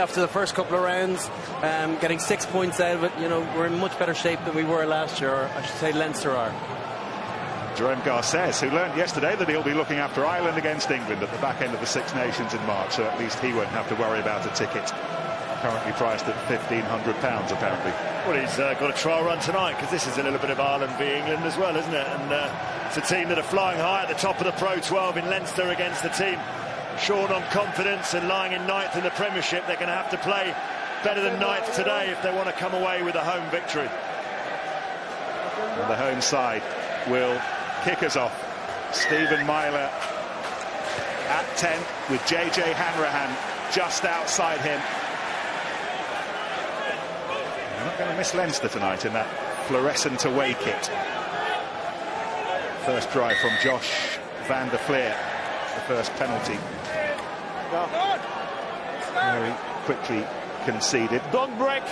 after the first couple of rounds, getting 6 points out of it. You know, we're in much better shape than we were last year, or I should say Leinster are. Jerome Garces, who learned yesterday that he'll be looking after Ireland against England at the back end of the Six Nations in March, so at least he won't have to worry about a ticket. Currently priced at £1,500 apparently. Well, he's got a trial run tonight, because this is a little bit of Ireland v England as well, isn't it? And it's a team that are flying high at the top of the Pro 12 in Leinster against the team short on confidence and lying in ninth in the Premiership. They're going to have to play better than ninth today if they want to come away with a home victory. And the home side will kick us off. Stephen Myler at 10 with JJ Hanrahan just outside him. They're not going to miss Leinster tonight in that fluorescent away kit. First drive from Josh van der Fleer, the first penalty. Very quickly conceded. Don't break.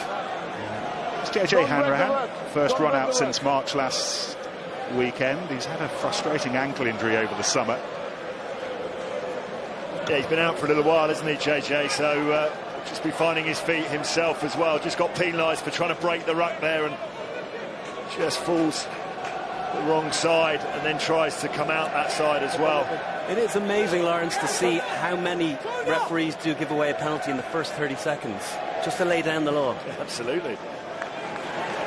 It's JJ Hanrahan, first run out since March last weekend. He's had a frustrating ankle injury over the summer. Yeah, he's been out for a little while, hasn't he, JJ? So just be finding his feet himself as well. Just got penalised for trying to break the ruck there and just falls the wrong side and then tries to come out that side as well. It is amazing, Lawrence, to see how many referees do give away a penalty in the first 30 seconds just to lay down the law. Yeah, absolutely.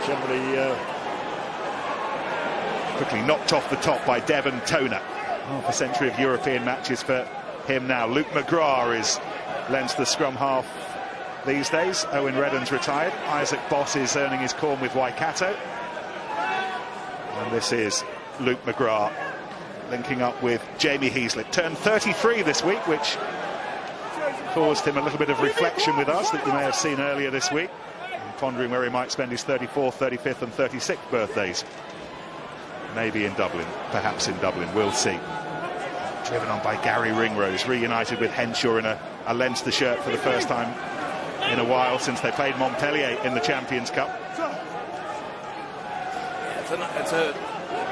Generally quickly knocked off the top by Devon Toner. Half a century of European matches for him now. Luke McGrath is Leinster scrum half these days. Owen Redden's retired. Isaac Boss is earning his corn with Waikato. And this is Luke McGrath linking up with Jamie Heaslett. Turned 33 this week, which caused him a little bit of reflection with us that you may have seen earlier this week, pondering where he might spend his 34th, 35th and 36th birthdays. Maybe in Dublin, perhaps in Dublin, we'll see. Driven on by Gary Ringrose, reunited with Henshaw in a Leinster shirt for the first time in a while since they played Montpellier in the Champions Cup. It's a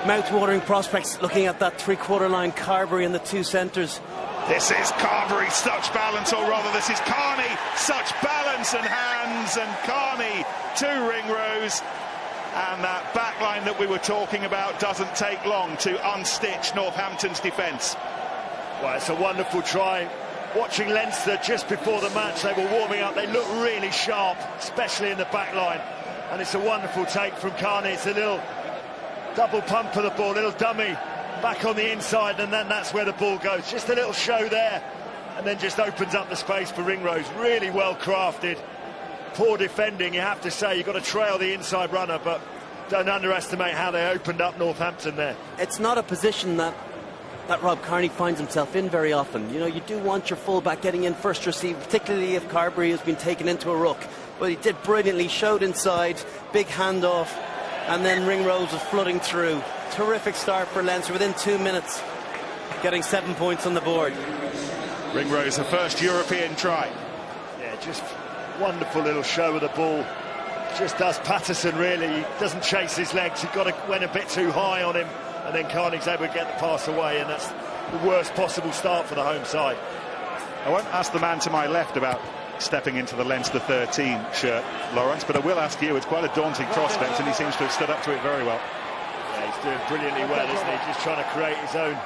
mouth-watering prospects looking at that three-quarter line. Carberry and the two centres. This is Carberry, such balance, or rather this is Carney, such balance and hands, and Carney to Ringrose. And that back line that we were talking about doesn't take long to unstitch Northampton's defence. Well, it's a wonderful try. Watching Leinster just before the match, they were warming up. They look really sharp, especially in the back line. And it's a wonderful take from Carney. It's a little double pump of the ball, little dummy back on the inside, and then that's where the ball goes. Just a little show there, and then just opens up the space for Ringrose. Really well crafted. Poor defending, you have to say. You've got to trail the inside runner, but don't underestimate how they opened up Northampton there. It's not a position that Rob Kearney finds himself in very often. You know, you do want your fullback getting in first receive, particularly if Carberry has been taken into a ruck. But he did brilliantly, showed inside, big handoff, and then Ringrose was flooding through. Terrific start for Leinster within 2 minutes, getting 7 points on the board. Ringrose, the first European try. Yeah, just wonderful little show of the ball. Just does Patterson, really. He doesn't chase his legs. He went a bit too high on him, and then Carney's able to get the pass away, and that's the worst possible start for the home side. I won't ask the man to my left about stepping into the Leinster 13 shirt, Lawrence, but I will ask you. It's quite a daunting prospect, and he seems to have stood up to it very well. Yeah, he's doing brilliantly well, isn't he? Just trying to create his own,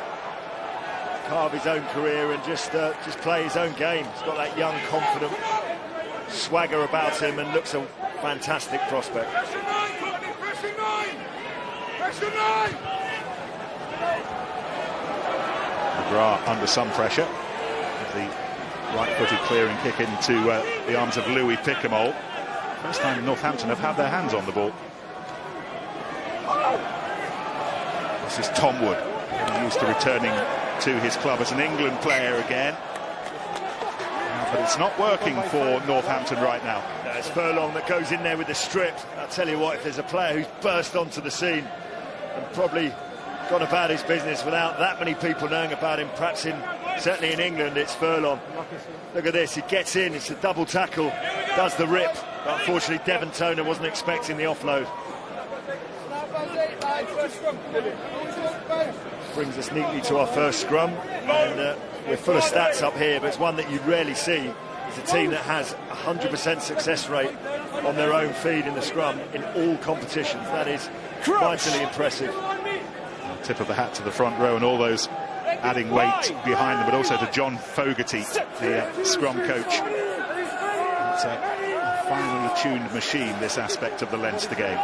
carve his own career, and just play his own game. He's got that young, confident swagger about him, and looks a fantastic prospect. McGrath under some pressure. The right-footed clearing kick into the arms of Louis Picamoll. First time Northampton have had their hands on the ball. This is Tom Wood, used to returning to his club as an England player again. But it's not working for Northampton right now. No, it's Furlong that goes in there with the strip. I'll tell you what, if there's a player who's burst onto the scene and probably gone about his business without that many people knowing about him, perhaps certainly in England, it's Furlong. Look at this, he gets in, it's a double tackle, does the rip, but unfortunately Devon Toner wasn't expecting the offload. Brings us neatly to our first scrum, and we're full of stats up here, but it's one that you rarely see. It's It's a team that has 100% success rate on their own feed in the scrum in all competitions. That is vitally impressive. Tip of the hat to the front row and all those adding weight behind them, but also to John Fogarty, the scrum coach. It's a finely tuned machine, this aspect of the Leinster game.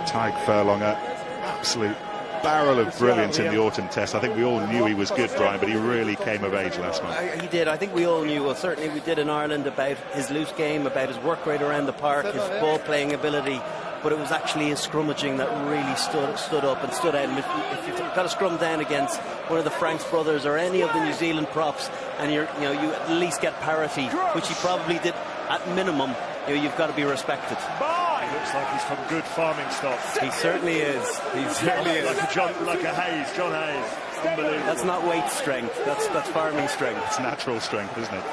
Tyg Furlong, an absolute barrel of brilliance in the autumn test. I think we all knew he was good, Brian, but he really came of age last month. He did. I think we all knew, well, certainly we did in Ireland, about his loose game, about his work rate around the park, his ball playing ability, but it was actually his scrummaging that really stood up and stood out. And if you've got to scrum down against one of the Franks brothers or any of the New Zealand props, and you at least get parity, which he probably did at minimum, you've got to be respected. He looks like he's from good farming stock. He certainly is. He certainly is. Like a John Hayes. Unbelievable. That's not weight strength. That's farming strength. It's natural strength, isn't it?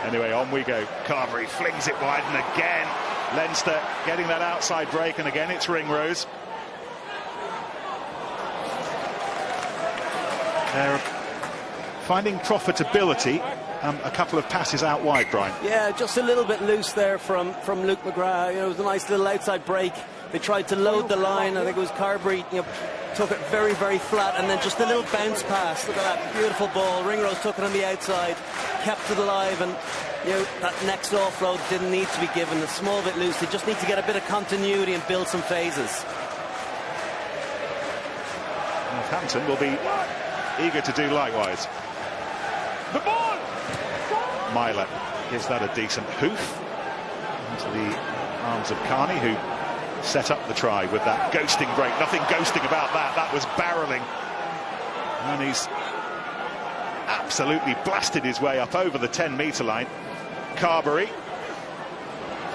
Anyway, on we go. Carberry flings it wide, and again Leinster getting that outside break, and again it's Ringrose. They're finding profitability. A couple of passes out wide, Brian. Yeah, just a little bit loose there from Luke McGrath. It was a nice little outside break. They tried to load the line. I think it was Carberry, took it very, very flat, and then just a little bounce pass. Look at that beautiful ball. Ringrose took it on the outside, kept it alive, and that next offload didn't need to be given. A small bit loose. They just need to get a bit of continuity and build some phases. Northampton will be eager to do likewise. The ball! Myler gives that a decent hoof into the arms of Carney, who set up the try with that ghosting break. Nothing ghosting about that. That was barreling. And he's absolutely blasted his way up over the 10-metre line. Carberry.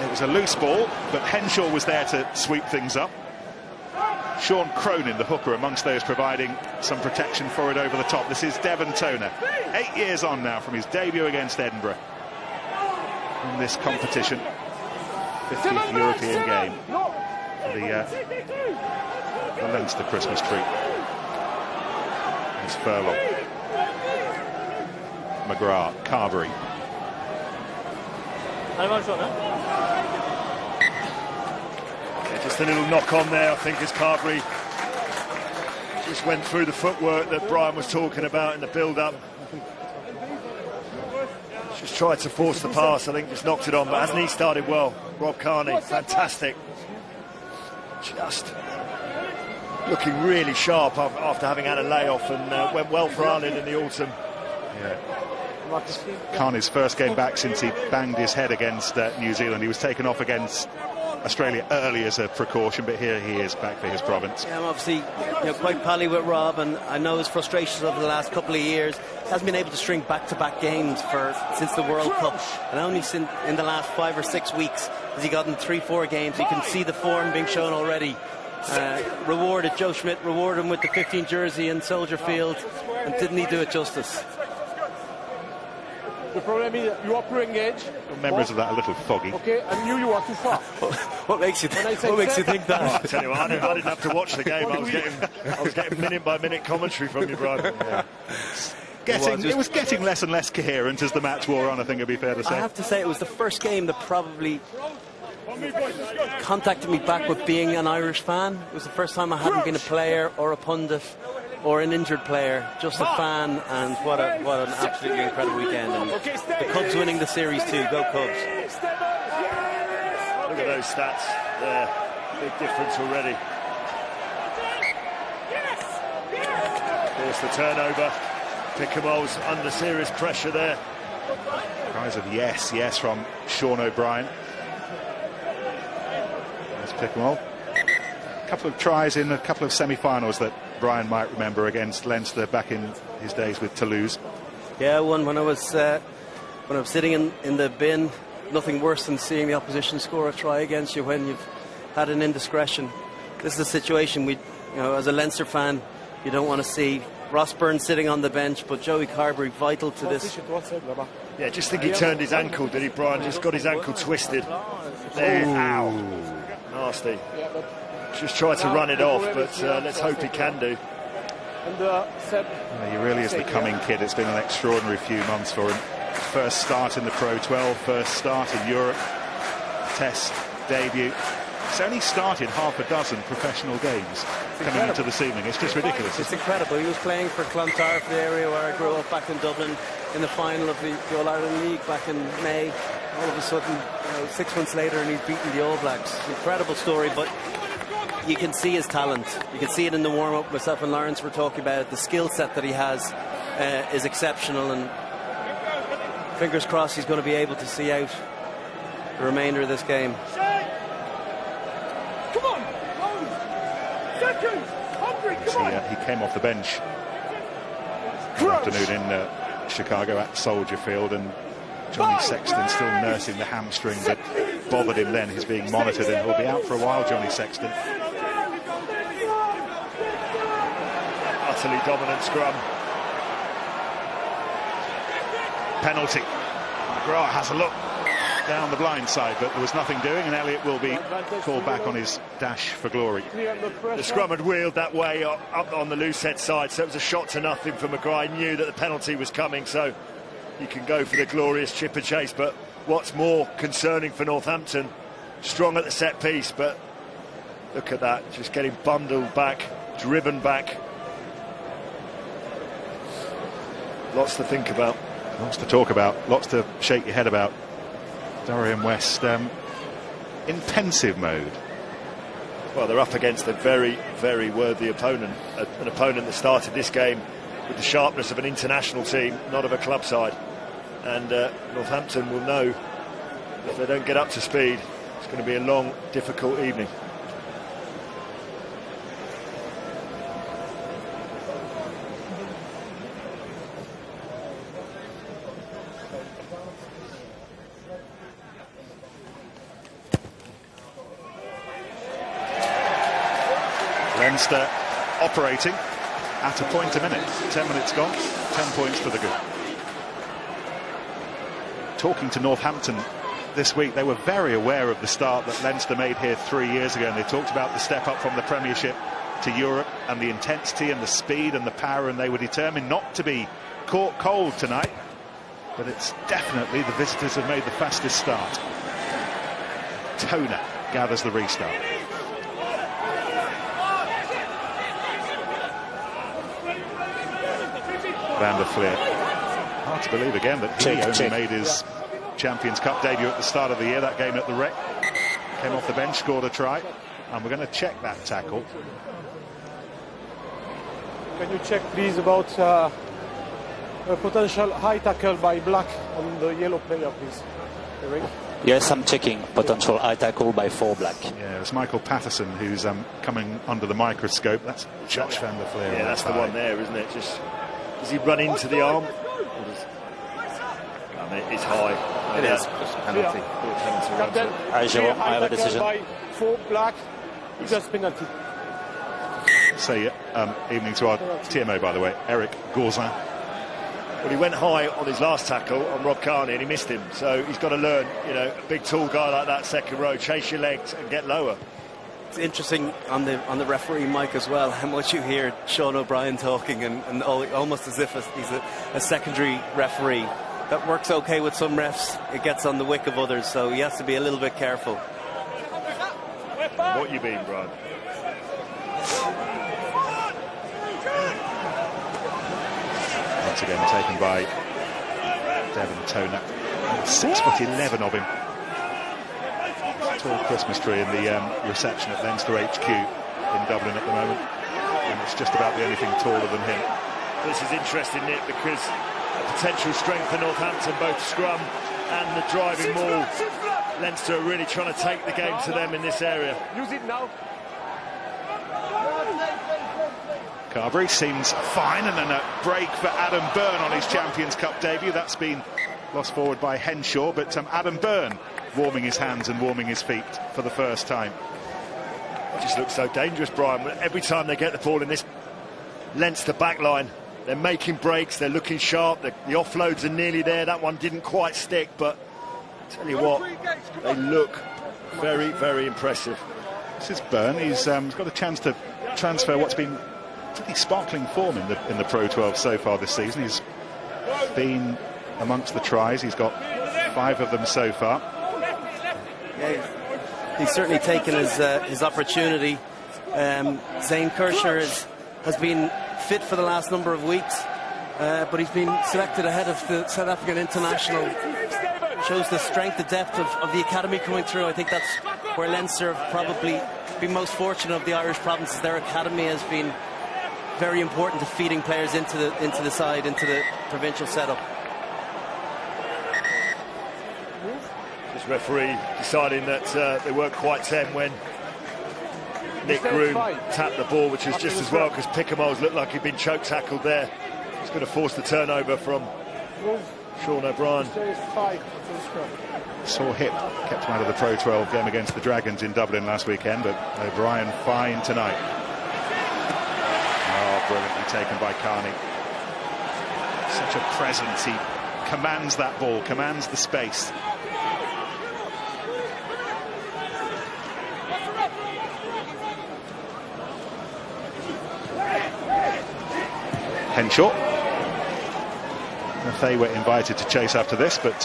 It was a loose ball, but Henshaw was there to sweep things up. Sean Cronin, the hooker, amongst those providing some protection for it over the top. This is Devon Toner, 8 years on now from his debut against Edinburgh in this competition. 50th European game for the Leinster Christmas treat. It's Furlong, McGrath, Carberry. Just a little knock on there, I think, as Carberry just went through the footwork that Brian was talking about in the build-up. Just tried to force the pass, I think, just knocked it on, but hasn't he started well? Rob Carney, fantastic. Just looking really sharp after having had a layoff, and went well for Ireland in the autumn. Yeah. Carney's first game back since he banged his head against New Zealand. He was taken off against Australia early as a precaution, but here he is back for his province. Yeah, I'm obviously quite pally with Rob, and I know his frustrations over the last couple of years. He hasn't been able to string back-to-back games since the World Cup, and only in the last 5 or 6 weeks has he gotten 3-4 games. You can see the form being shown already. Joe Schmidt rewarded him with the 15 jersey in Soldier Field, and didn't he do it justice? The problem is you are pre-engaged. Memories of that a little foggy. Okay, and you are too far. What makes you think that? I tell you what, I didn't have to watch the game. I was getting minute-by-minute commentary from you, Brian. Yeah. It was getting less and less coherent as the match wore on, I think it'd be fair to say. I have to say, it was the first game that probably contacted me back with being an Irish fan. It was the first time I hadn't been a player or a pundit or an injured player, just a fan, and what an absolutely incredible weekend. And the Cubs winning the series too. Go Cubs. Look at those stats there. Big difference already. There's the turnover. Pickamole's under serious pressure there. Cries of yes from Sean O'Brien. There's Pickemole. A couple of tries in a couple of semi-finals that Brian might remember against Leinster back in his days with Toulouse. Yeah, one when I was sitting in the bin. Nothing worse than seeing the opposition score a try against you when you've had an indiscretion. This is a situation as a Leinster fan, you don't want to see. Ross Byrne sitting on the bench, but Joey Carberry vital to this. Yeah, just think he turned his ankle, did he, Brian? Just got his ankle twisted. There, ow. Nasty. Just tried to run it off, but let's hope he can do. And he really is the coming kid. It's been an extraordinary few months for him. First start in the Pro 12, first start in Europe, Test debut. He's only started half a dozen professional games coming into this evening. It's just ridiculous. It's incredible. He was playing for Clontarf, the area where I grew up, back in Dublin, in the final of the All-Ireland League back in May. All of a sudden, 6 months later, and he's beaten the All Blacks. Incredible story, but you can see his talent. You can see it in the warm-up. Myself and Lawrence were talking about it. The skill set that he has is exceptional, and fingers crossed he's going to be able to see out the remainder of this game. come on, seconds, hungry, come on. He came off the bench this afternoon in Chicago at Soldier Field, and Johnny Sexton still nursing the hamstring that bothered him then. He's being monitored, and he'll be out for a while, Johnny Sexton. Utterly dominant scrum. Penalty. McGrath has a look down the blind side, but there was nothing doing, and Elliott will be called back on his dash for glory. The scrum had wheeled that way up on the loose head side, so it was a shot to nothing for McGrath. He knew that the penalty was coming, so you can go for the glorious chipper chase. But what's more concerning for Northampton, strong at the set piece, but look at that, just getting bundled back, driven back. Lots to think about. Lots to talk about, lots to shake your head about. Durham West in pensive mode. Well, they're up against a very, very worthy opponent, an opponent that started this game with the sharpness of an international team, not of a club side. And Northampton will know if they don't get up to speed, it's going to be a long, difficult evening. Leinster operating at a point a minute. 10 minutes gone, 10 points to the good. Talking to Northampton this week, they were very aware of the start that Leinster made here 3 years ago, and they talked about the step up from the Premiership to Europe and the intensity and the speed and the power, and they were determined not to be caught cold tonight. But it's definitely the visitors have made the fastest start. Toner gathers the restart. Van der Fleer. Hard to believe again that he only made his Champions Cup debut at the start of the year. That game at the Rec. Came off the bench, scored a try. And we're going to check that tackle. Can you check, please, about a potential high tackle by Black on the yellow player, please? Eric? Yes, I'm checking potential high tackle by 4 Black. Yeah, it's Michael Patterson who's coming under the microscope. That's Josh Van der Fleer. Yeah, that's the one there, isn't it? Just does he run into the arm? I mean, it's high. It is. Penalty. Captain, I have a decision. by 4 Black, just penalty. Say evening to our TMO, by the way, Eric Gaurzin. Well, he went high on his last tackle on Rob Kearney and he missed him, so he's got to learn, a big tall guy like that, second row, chase your legs and get lower. It's interesting on the referee mic as well, how much you hear Sean O'Brien talking and almost as if he's a secondary referee. That works okay with some refs, it gets on the wick of others, so he has to be a little bit careful. What you mean, Brian? Once again taken by Devon Toner. 6'11" of him. Tall Christmas tree in the reception at Leinster HQ in Dublin at the moment, and it's just about the only thing taller than him. This is interesting, Nick, because a potential strength for Northampton, both scrum and the driving maul. Leinster are really trying to take the game to them in this area. Use it now. Carberry seems fine, and then a break for Adam Byrne on his Champions Cup debut. That's been lost forward by Henshaw, but Adam Byrne warming his hands and warming his feet for the first time. It just looks so dangerous, Brian. Every time they get the ball in this Leinster backline, they're making breaks, they're looking sharp, the offloads are nearly there. That one didn't quite stick, but I tell you what, they look very, very impressive. This is Byrne. He's got a chance to transfer what's been Pretty sparkling form in the Pro 12 so far this season. He's been amongst the tries. He's got 5 of them so far. Yeah, he's certainly taken his opportunity. Zane Kirscher has been fit for the last number of weeks, but he's been selected ahead of the South African international. Shows the strength, the depth of the academy coming through. I think that's where Leinster have probably been most fortunate of the Irish provinces. Their academy has been very important to feeding players into the side, into the provincial setup. This referee deciding that they weren't quite 10 when Nick Groom tapped the ball, which is just as well because Picamoles looked like he'd been choke tackled there. He's going to force the turnover from Sean O'Brien. Sore hip kept him out of the Pro 12 game against the Dragons in Dublin last weekend, but O'Brien fine tonight. Oh, brilliantly taken by Carney. Such a presence. He commands that ball, commands the space. Henshaw. They were invited to chase after this, but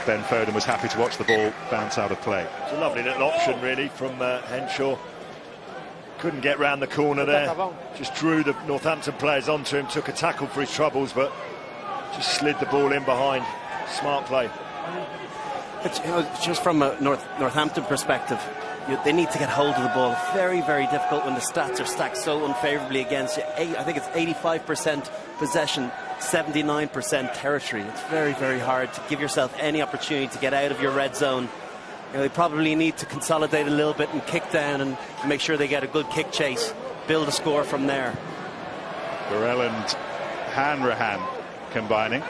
Ben Foden was happy to watch the ball bounce out of play. It's a lovely little option, really, from Henshaw. Couldn't get round the corner there. Just drew the Northampton players onto him, took a tackle for his troubles, but just slid the ball in behind. Smart play. It's, just from a Northampton perspective, they need to get hold of the ball. Very, very difficult when the stats are stacked so unfavourably against you. I think it's 85% possession, 79% territory. It's very, very hard to give yourself any opportunity to get out of your red zone. They probably need to consolidate a little bit and kick down and make sure they get a good kick chase, build a score from there. Burrell and Hanrahan combining.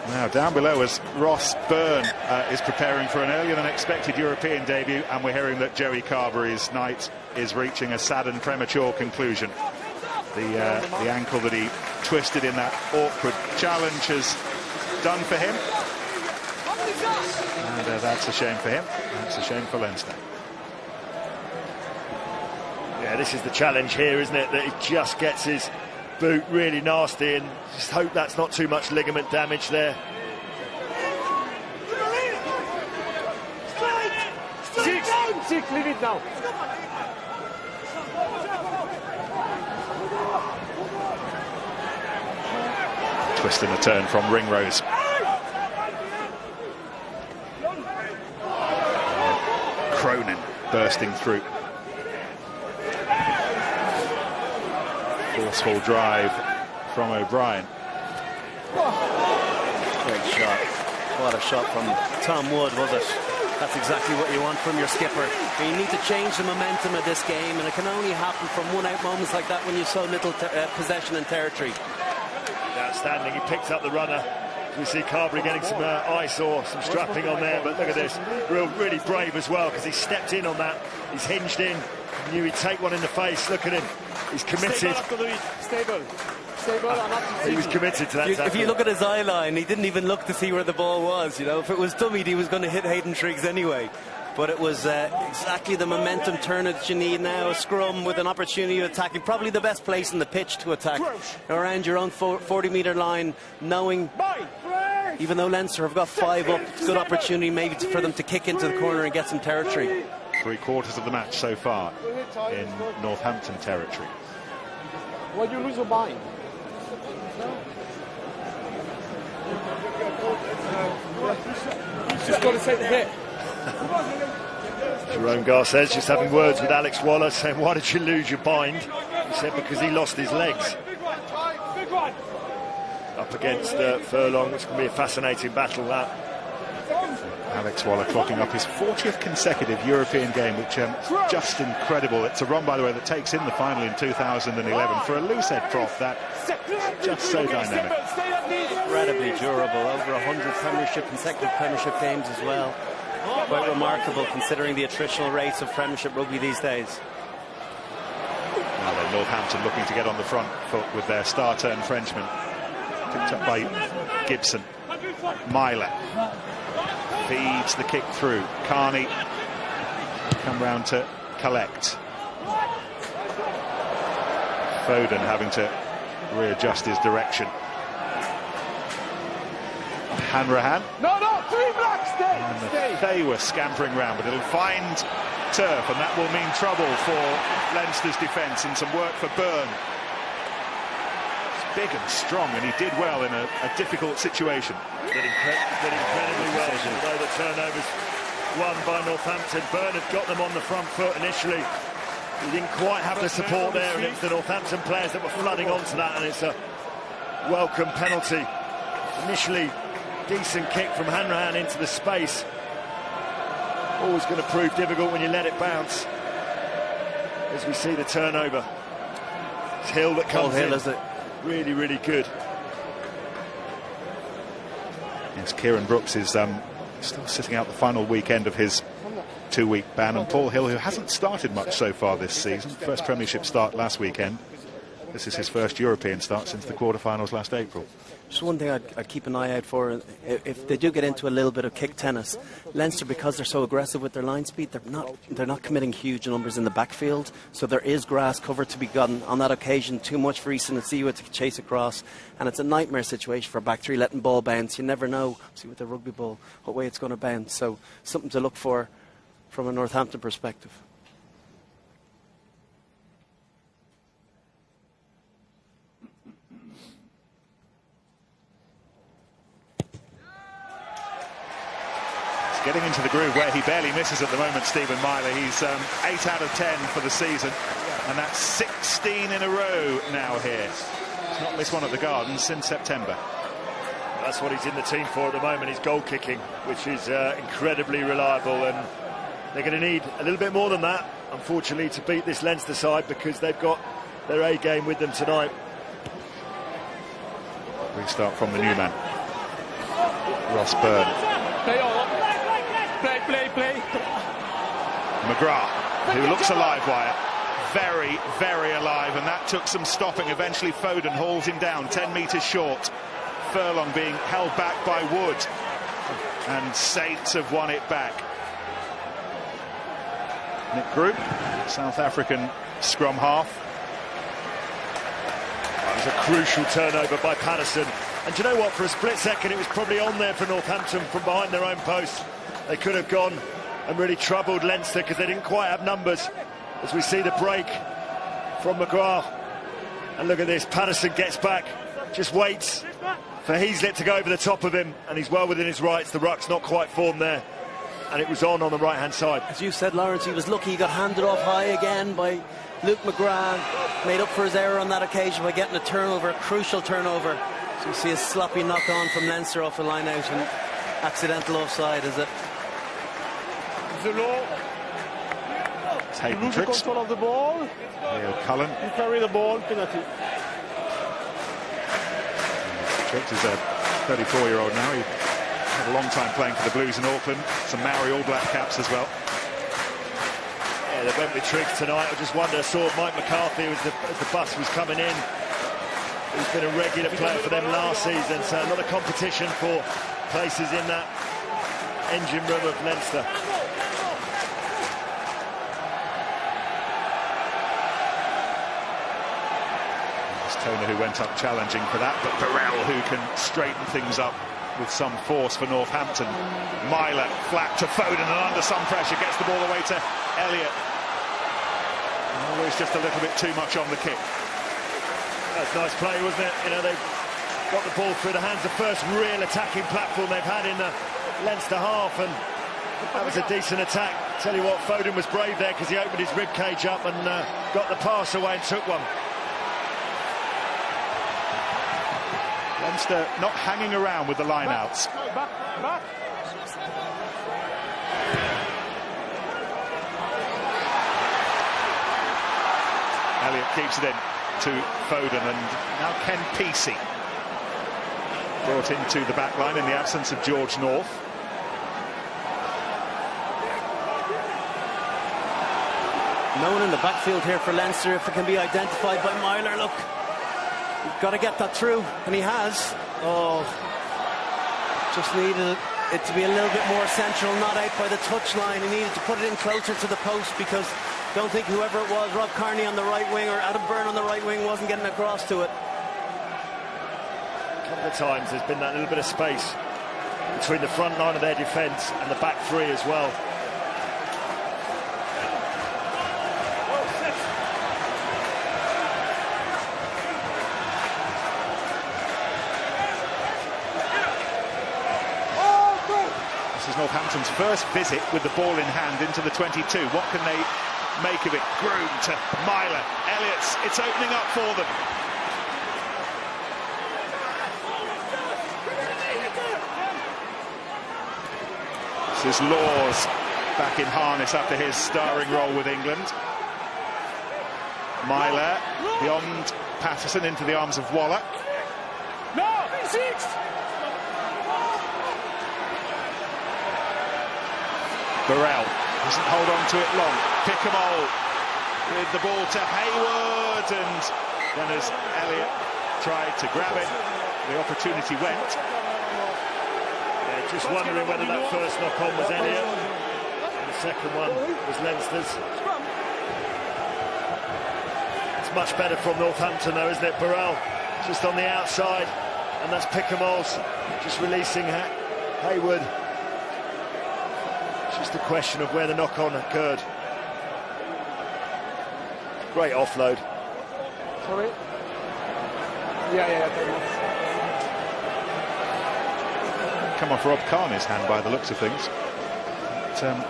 Now down below as Ross Byrne is preparing for an earlier than expected European debut, and we're hearing that Joey Carberry's night is reaching a sad and premature conclusion. The ankle that he twisted in that awkward challenge has done for him, and that's a shame for him. That's a shame for Leinster. Yeah, this is the challenge here, isn't it? That he just gets his boot really nasty, and just hope that's not too much ligament damage there. Six, leave it now. Twist and a turn from Ringrose. Cronin bursting through. Forceful drive from O'Brien. Great shot. What a shot from Tom Wood, was it? That's exactly what you want from your skipper. But you need to change the momentum of this game, and it can only happen from one-out moments like that when you've so little possession and territory. Outstanding. He picked up the runner. We see Carberry getting some ice or some strapping on there, but look at this. Really brave as well, because he stepped in on that. He's hinged in. Knew he'd take one in the face. Look at him. He's committed. Stable. He was committed to that tackle. If you look at his eye line, he didn't even look to see where the ball was. You know, if it was dummied, he was going to hit Hayden Triggs anyway. But it was exactly the momentum turn that you need now. A scrum with an opportunity of attacking, probably the best place in the pitch to attack, around your own 40-metre line, knowing, even though Leinster have got 5 up, it's a good opportunity maybe for them to kick into the corner and get some territory. 3/4 of the match so far in Northampton territory. Why do you lose your bind? Just got to take the hit. Jerome Garces just having words with Alex Waller, saying, why did you lose your bind? He said, because he lost his legs. Up against Furlong. It's going to be a fascinating battle, that. Alex Waller clocking up his 40th consecutive European game, which just incredible. It's a run, by the way, that takes in the final in 2011. For a loosehead prof, that just so dynamic. Incredibly durable, over 100 consecutive Premiership games as well. Quite remarkable considering the attritional rates of Premiership rugby these days. Now then, Northampton looking to get on the front foot with their star-turn Frenchman. Picked up by Gibson. Myler feeds the kick through. Carney come round to collect. Foden having to readjust his direction. Hanrahan. No, 3 blacks, stay. They were scampering round, but it'll find turf, and that will mean trouble for Leinster's defence and some work for Byrne. It's big and strong, and he did well in a difficult situation. Did incredibly well, although the turnovers won by Northampton. Byrne had got them on the front foot initially. He didn't quite have the support there, and it was the Northampton players that were flooding onto that, and it's a welcome penalty. Initially, decent kick from Hanrahan into the space. Always going to prove difficult when you let it bounce. As we see the turnover. It's Hill that comes in. Is it? Really, really good. Yes, Kieran Brooks is still sitting out the final weekend of his 2-week ban, and Paul Hill, who hasn't started much so far this season, first Premiership start last weekend. This is his first European start since the quarterfinals last April. Just one thing I'd keep an eye out for, if they do get into a little bit of kick tennis, Leinster, because they're so aggressive with their line speed, they're not committing huge numbers in the backfield, so there is grass cover to be gotten. On that occasion, too much for Easton and Siwa to chase across, and it's a nightmare situation for back three, letting ball bounce. You never know, see with the rugby ball, what way it's going to bounce, so something to look for from a Northampton perspective. Getting into the groove where he barely misses at the moment, Stephen Myler. He's 8 out of 10 for the season, and that's 16 in a row now here. He's not missed one at the Gardens since September. That's what he's in the team for at the moment, his goal kicking, which is incredibly reliable, and they're going to need a little bit more than that, unfortunately, to beat this Leinster side, because they've got their A game with them tonight. Restart from the new man, Ross Byrne. Play. McGrath, who looks a live wire, very, very alive, and that took some stopping. Eventually Foden hauls him down 10 metres short. Furlong being held back by Wood, and Saints have won it back. Nick Group, South African scrum half. That was a crucial turnover by Patterson, and do you know what, for a split second it was probably on there for Northampton from behind their own post. They could have gone and really troubled Leinster, because they didn't quite have numbers. As we see the break from McGrath, and look at this, Patterson gets back, just waits for Heaslett to go over the top of him, and he's well within his rights. The ruck's not quite formed there, and it was on the right hand side. As you said, Lawrence, he was lucky he got handed off high again by Luke McGrath, made up for his error on that occasion by getting a turnover, a crucial turnover. So you see a sloppy knock on from Leinster off the line out, and accidental offside, is it? Taking tricks. Control of the ball. Leo Cullen. You carry the ball, penalty. Tricks is a 34-year-old now. He had a long time playing for the Blues in Auckland. Some Maori All Black caps as well. Yeah, they went with Triggs tonight. I just wonder, I saw Mike McCarthy as the bus was coming in. He's been a regular player for them last season, so a lot of competition for places in that engine room of Leinster. Toner who went up challenging for that, but Burrell who can straighten things up with some force for Northampton. Myler flat to Foden, and under some pressure gets the ball away to Elliott. Always just a little bit too much on the kick. That's nice play, wasn't it? You know, they've got the ball through the hands, the first real attacking platform they've had in the Leinster half, and that was a decent attack. Tell you what, Foden was brave there, because he opened his rib cage up and got the pass away and took one. Leinster not hanging around with the line-outs. Back. Elliott keeps it in to Foden, and now Ken Peacey brought into the back line in the absence of George North. No one in the backfield here for Leinster, if it can be identified by Myler. Look, you've got to get that through, and he has. Oh, just needed it to be a little bit more central, not out by the touchline. He needed to put it in closer to the post, because Don't think whoever it was, Rob Kearney on the right wing or Adam Byrne on the right wing, wasn't getting across to it. A couple of times there's been that little bit of space between the front line of their defence and the back three as well. This is Northampton's first visit with the ball in hand into the 22. What can they make of it? Groom to Myler. Elliott's, it's opening up for them. This is Laws back in harness after his starring role with England. Myler beyond Patterson into the arms of Waller. No, 6. Burrell doesn't hold on to it long. Pickamole with the ball to Hayward, and then as Elliott tried to grab it, the opportunity went. Yeah, just wondering whether that first knock-on was Elliott and the second one was Leinster's. It's much better from Northampton though, isn't it? Burrell just on the outside, and that's Pickamole's just releasing Hayward. Just a question of where the knock-on occurred. Great offload. Sorry. Yeah. Come off Rob Kearney's hand by the looks of things. But,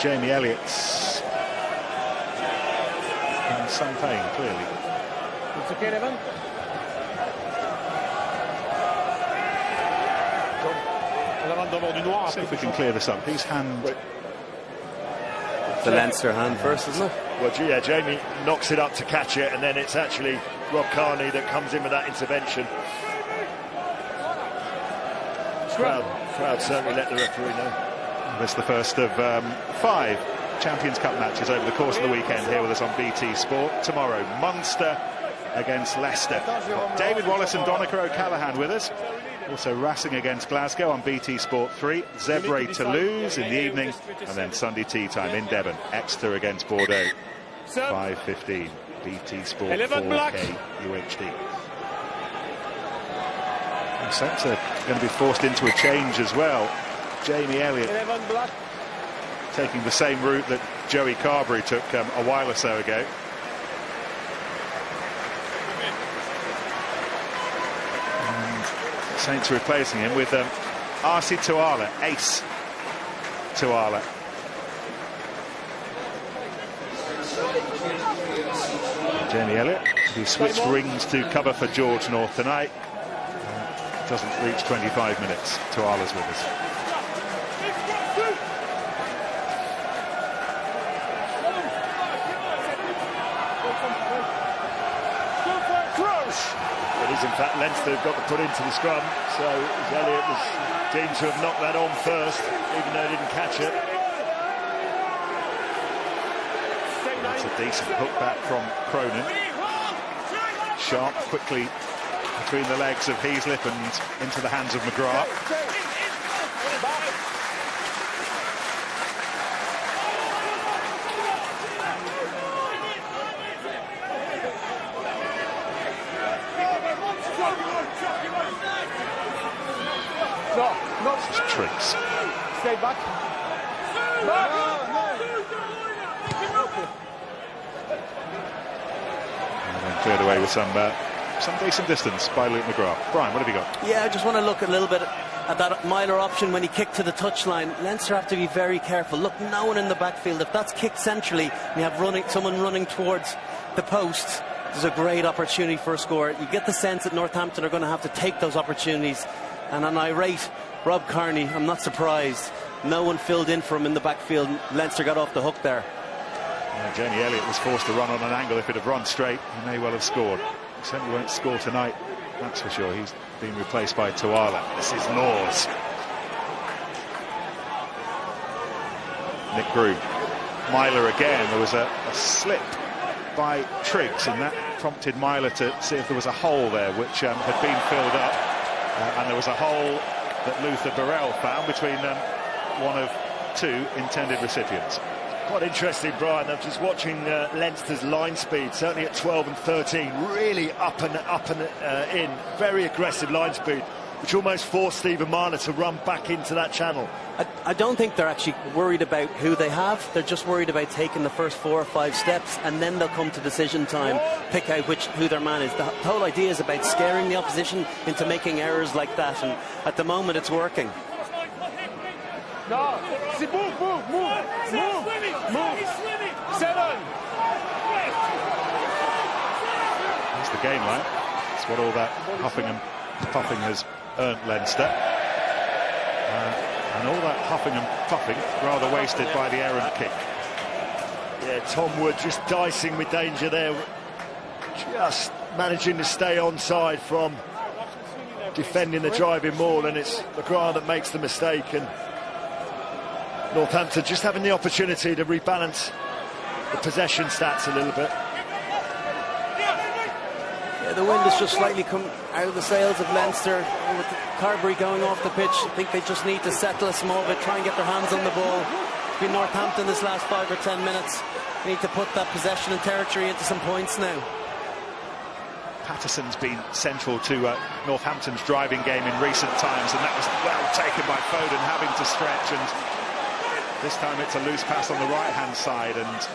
Jamie Elliott's in some pain, clearly. It's okay, Evan. See if we can clear this up. Whose hand? The Leinster hand first, isn't it? Well, yeah, Jamie knocks it up to catch it, and then it's actually Rob Kearney that comes in with that intervention. Crowd certainly let the referee know. This is the first of 5 Champions Cup matches over the course of the weekend here with us on BT Sport. Tomorrow, Munster against Leicester. David Wallace and Donica O'Callaghan with us. Also Racing against Glasgow on BT Sport 3. Zebre Toulouse in the evening, and then Sunday tea time in Devon. Exeter against Bordeaux. 5:15. BT Sport 4K UHD. Saints are going to be forced into a change as well. Jamie Elliott taking the same route that Joey Carberry took a while or so ago. Saints replacing him with Arsi Tuala, ace Tuala. Jamie Elliott, who switched rings to cover for George North tonight. Doesn't reach 25 minutes. Tuala's with us. It is in fact Leinster who've got to put into the scrum, so Elliott was deemed to have knocked that on first, even though he didn't catch it. That's a decent hook back from Cronin. Sharp, quickly between the legs of Heaslip and into the hands of McGrath. This is Triggs. Stay back. And then cleared away with some decent distance by Luke McGrath. Brian, what have you got? Yeah, I just want to look a little bit at that Myler option when he kicked to the touchline. Leinster have to be very careful. Look, no one in the backfield. If that's kicked centrally and you have someone running towards the post, there's a great opportunity for a score. You get the sense that Northampton are going to have to take those opportunities. And an irate Rob Kearney, I'm not surprised. No one filled in for him in the backfield. Leinster got off the hook there. Jamie Elliott was forced to run on an angle. If it had run straight, he may well have scored. He certainly won't score tonight, that's for sure. He's been replaced by Tuala. This is Laws. Nick Groom. Myler again. There was a slip by Triggs, and that prompted Myler to see if there was a hole there, which had been filled up. And there was a hole that Luther Burrell found between one of 2 intended recipients. Quite interesting, Brian. I'm just watching Leinster's line speed, certainly at 12 and 13, really up and in, very aggressive line speed, which almost forced Stephen Marler to run back into that channel. I don't think they're actually worried about who they have. They're just worried about taking the first 4 or 5 steps, and then they'll come to decision time, pick out who their man is. The whole idea is about scaring the opposition into making errors like that, and at the moment it's working. No, c'est move. 7. That's the game, right? It's what all that huffing and puffing has earned Leinster. And all that huffing and puffing rather wasted by the errant kick. Yeah, Tom Wood just dicing with danger there. Just managing to stay onside from defending the driving maul, and it's McGrath that makes the mistake, and Northampton just having the opportunity to rebalance the possession stats a little bit. Yeah, the wind has just slightly come out of the sails of Leinster. With Carberry going off the pitch, I think they just need to settle a small bit, try and get their hands on the ball. It's been Northampton this last 5 or 10 minutes. They need to put that possession and territory into some points now. Patterson's been central to Northampton's driving game in recent times, and that was well taken by Foden, having to stretch, and this time it's a loose pass on the right-hand side, and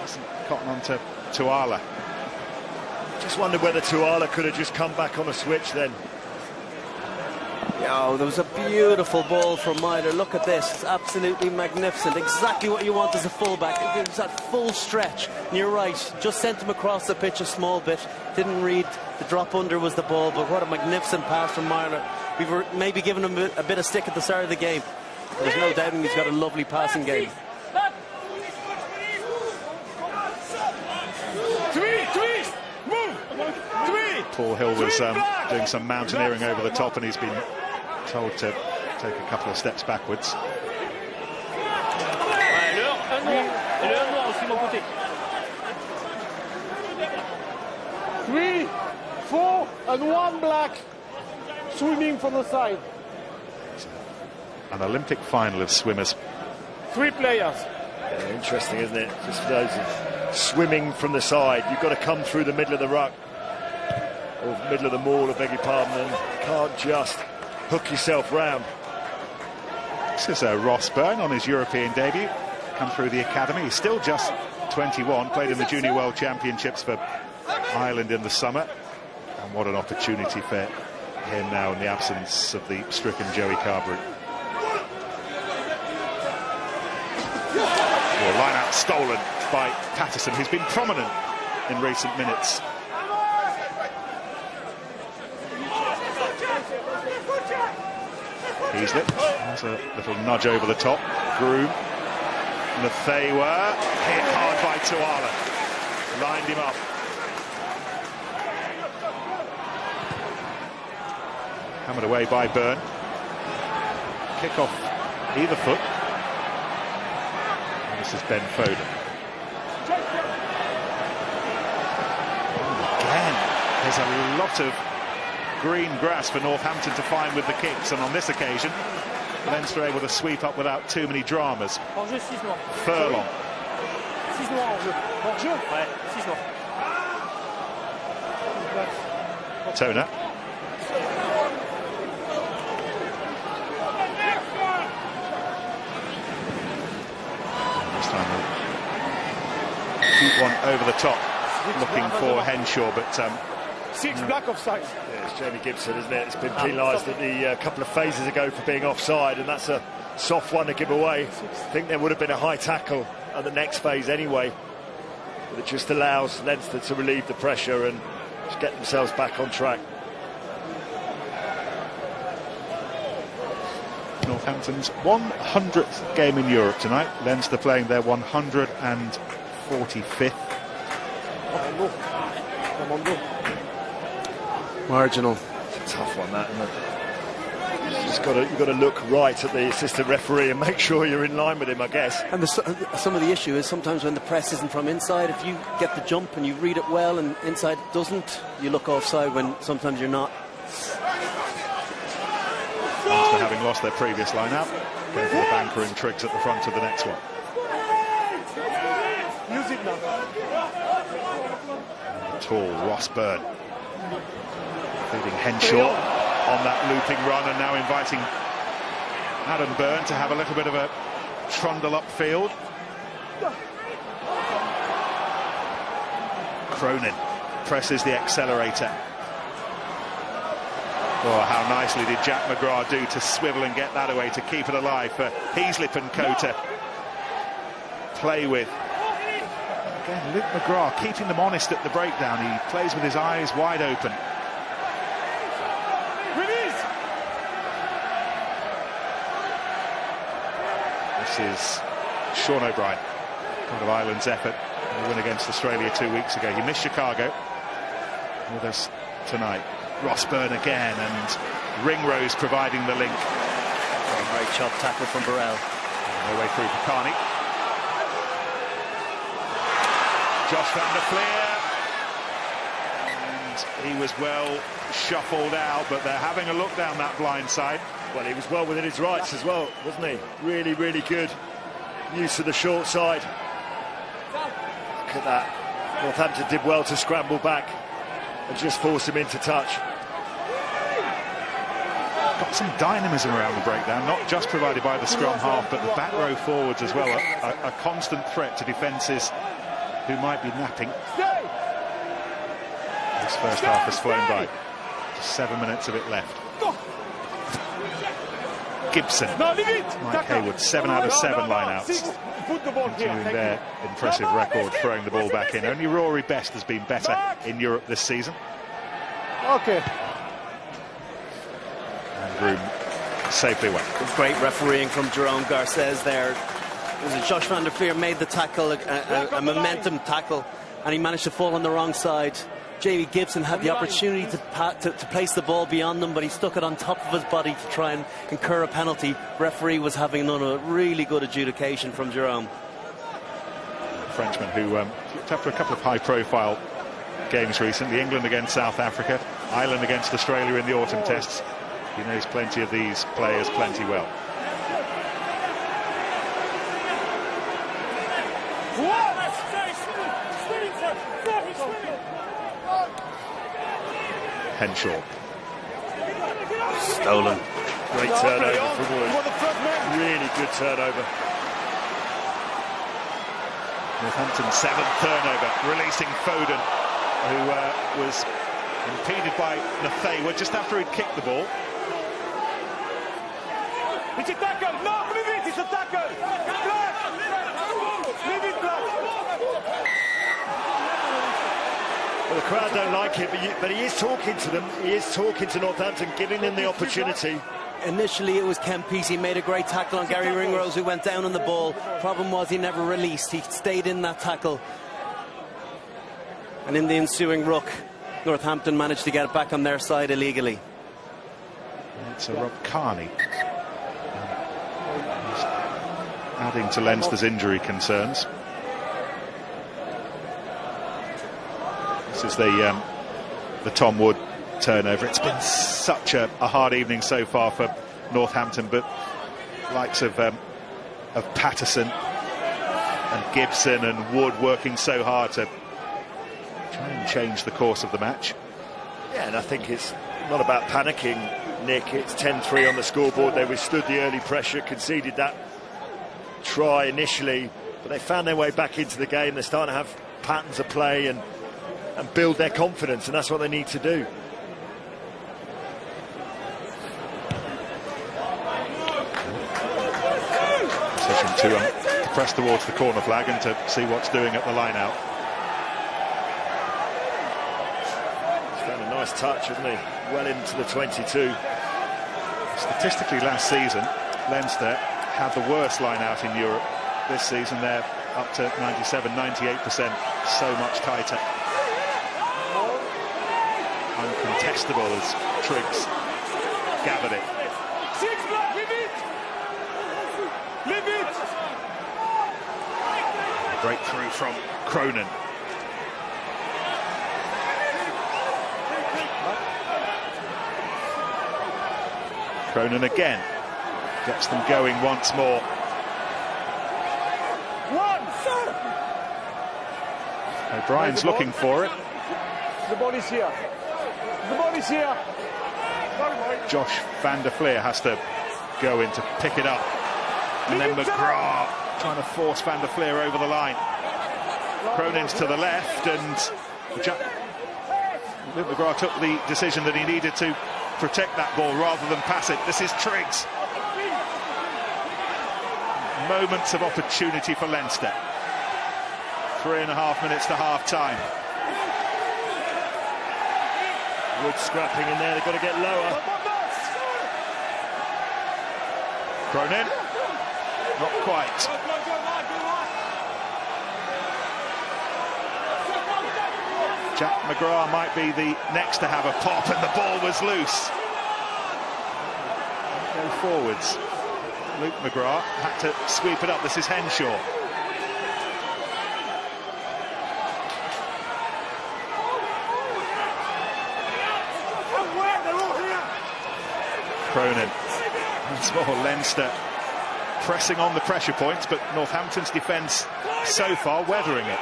doesn't cotton on to Tuala. Just wondered whether Tuala could have just come back on a switch then. Oh, there was a beautiful ball from Myler. Look at this, it's absolutely magnificent. Exactly what you want as a fullback. It was that full stretch, and you're right, just sent him across the pitch a small bit. Didn't read the drop under was the ball, but what a magnificent pass from Myler. We were maybe giving him a bit of stick at the start of the game. There's no doubting he's got a lovely passing game. Paul Hill was doing some mountaineering over the top, and he's been told to take a couple of steps backwards. 3, 4, and 1 black swimming from the side. An Olympic final of swimmers. 3 players. Yeah, interesting, isn't it? Just for those swimming from the side, you've got to come through the middle of the ruck, or middle of the maul, I beg your pardon, and you can't just hook yourself round. This is Ross Byrne on his European debut, come through the academy. He's still just 21, played in the Junior World Championships for Ireland in the summer, and what an opportunity for him now in the absence of the stricken Joey Carberry. Well, line out stolen by Patterson, who's been prominent in recent minutes. Heaslip, there's a little nudge over the top. Groom, Nathewa, hit hard by Tuala, lined him up. Hammered away by Byrne. Kick off either foot. And this is Ben Foden. Again, there's a lot of green grass for Northampton to find with the kicks, and on this occasion Leinster able to sweep up without too many dramas. Furlong. Toner. This time we'll keep one over the top, looking for Henshaw, but 6 black offside. Yeah, it's Jamie Gibson, isn't it? It's been penalised at the couple of phases ago for being offside, and that's a soft one to give away. I think there would have been a high tackle at the next phase anyway, but it just allows Leinster to relieve the pressure and just get themselves back on track. Northampton's 100th game in Europe tonight. Leinster playing their 145th. Marginal. It's a tough one, that, isn't it? You've got to look right at the assistant referee and make sure you're in line with him, I guess. And some of the issue is sometimes when the press isn't from inside, if you get the jump and you read it well and inside doesn't, you look offside when sometimes you're not. After having lost their previous line-out, going for the banker and Triggs at the front of the next one. Use it now. Tall Ross Byrne feeding Henshaw on that looping run, and now inviting Adam Byrne to have a little bit of a trundle upfield. Cronin presses the accelerator. Oh, how nicely did Jack McGrath do to swivel and get that away to keep it alive for Heaslip and Co to play with. Again, Luke McGrath keeping them honest at the breakdown. He plays with his eyes wide open. Release. This is Sean O'Brien, part of Ireland's effort in the win against Australia 2 weeks ago. He missed Chicago. With us tonight. Ross Byrne again, and Ringrose providing the link. Great chop tackle from Burrell. No way through for Carney. Josh van der Fleer. And he was well shuffled out, but they're having a look down that blind side. Well, he was well within his rights as well, wasn't he? Really, really good use of the short side. Look at that. Northampton did well to scramble back and just force him into touch. Got some dynamism around the breakdown, not just provided by the scrum half, but the back row forwards as well. A constant threat to defences who might be napping. This first half has flown by. Just 7 minutes of it left. Gibson, Mike Hayward, 7 out of 7 line-outs. Continuing their impressive record, throwing the ball back in. Only Rory Best has been better in Europe this season. Okay. And Groom safely away. Great refereeing from Jerome Garces there. Josh van der Fleer made the tackle, a momentum tackle, and he managed to fall on the wrong side. Jamie Gibson had the opportunity to place the ball beyond him, but he stuck it on top of his body to try and incur a penalty. Referee was having none of it. Really good adjudication from Jerome. Frenchman who after a couple of high-profile games recently, England against South Africa, Ireland against Australia in the autumn tests. He knows plenty of these players plenty well. Henshaw. Stolen. Great turnover from Wood. Really good turnover. Northampton's 7th turnover, releasing Foden, who was impeded by Nathawa just after he'd kicked the ball. It's a tackle! No, leave it! It's a tackle! Leave it, Well, the crowd don't like it, but he is talking to them. He is talking to Northampton, giving them the opportunity. Initially it was Kempis. He made a great tackle on Gary Ringrose, who went down on the ball. Problem was he never released. He stayed in that tackle. And in the ensuing ruck, Northampton managed to get it back on their side illegally. It's Rob Carney. Adding to Leinster's injury concerns. This is the Tom Wood turnover. It's been such a hard evening so far for Northampton, but likes of Patterson and Gibson and Wood working so hard to try and change the course of the match. Yeah, and I think it's not about panicking, Nick. It's 10-3 on the scoreboard. They withstood the early pressure, conceded that try initially, but they found their way back into the game. They're starting to have patterns of play and build their confidence, and that's what they need to do. Decision to press towards the corner flag and to see what's doing at the line out. He's found a nice touch, hasn't he? Well into the 22. Statistically last season, Leinster had the worst line out in Europe. This season they're up to 97-98%, so much tighter. Uncontestable as Triggs gathered it. Leave it! Breakthrough from Cronin. Cronin again gets them going once more. O'Brien's looking for it. The ball is here. The ball is here. Josh van der Fleer has to go in to pick it up. And then McGrath trying to force van der Fleer over the line. Cronin's to the left, and Luke McGrath took the decision that he needed to protect that ball rather than pass it. This is Triggs. Moments of opportunity for Leinster. 3.5 minutes to half-time. Wood scrapping in there, they've got to get lower. Cronin, not quite. Jack McGrath might be the next to have a pop, and the ball was loose. Go forwards. Luke McGrath had to sweep it up. This is Henshaw. Cronin. Once more, Leinster pressing on the pressure points, but Northampton's defence so far weathering it.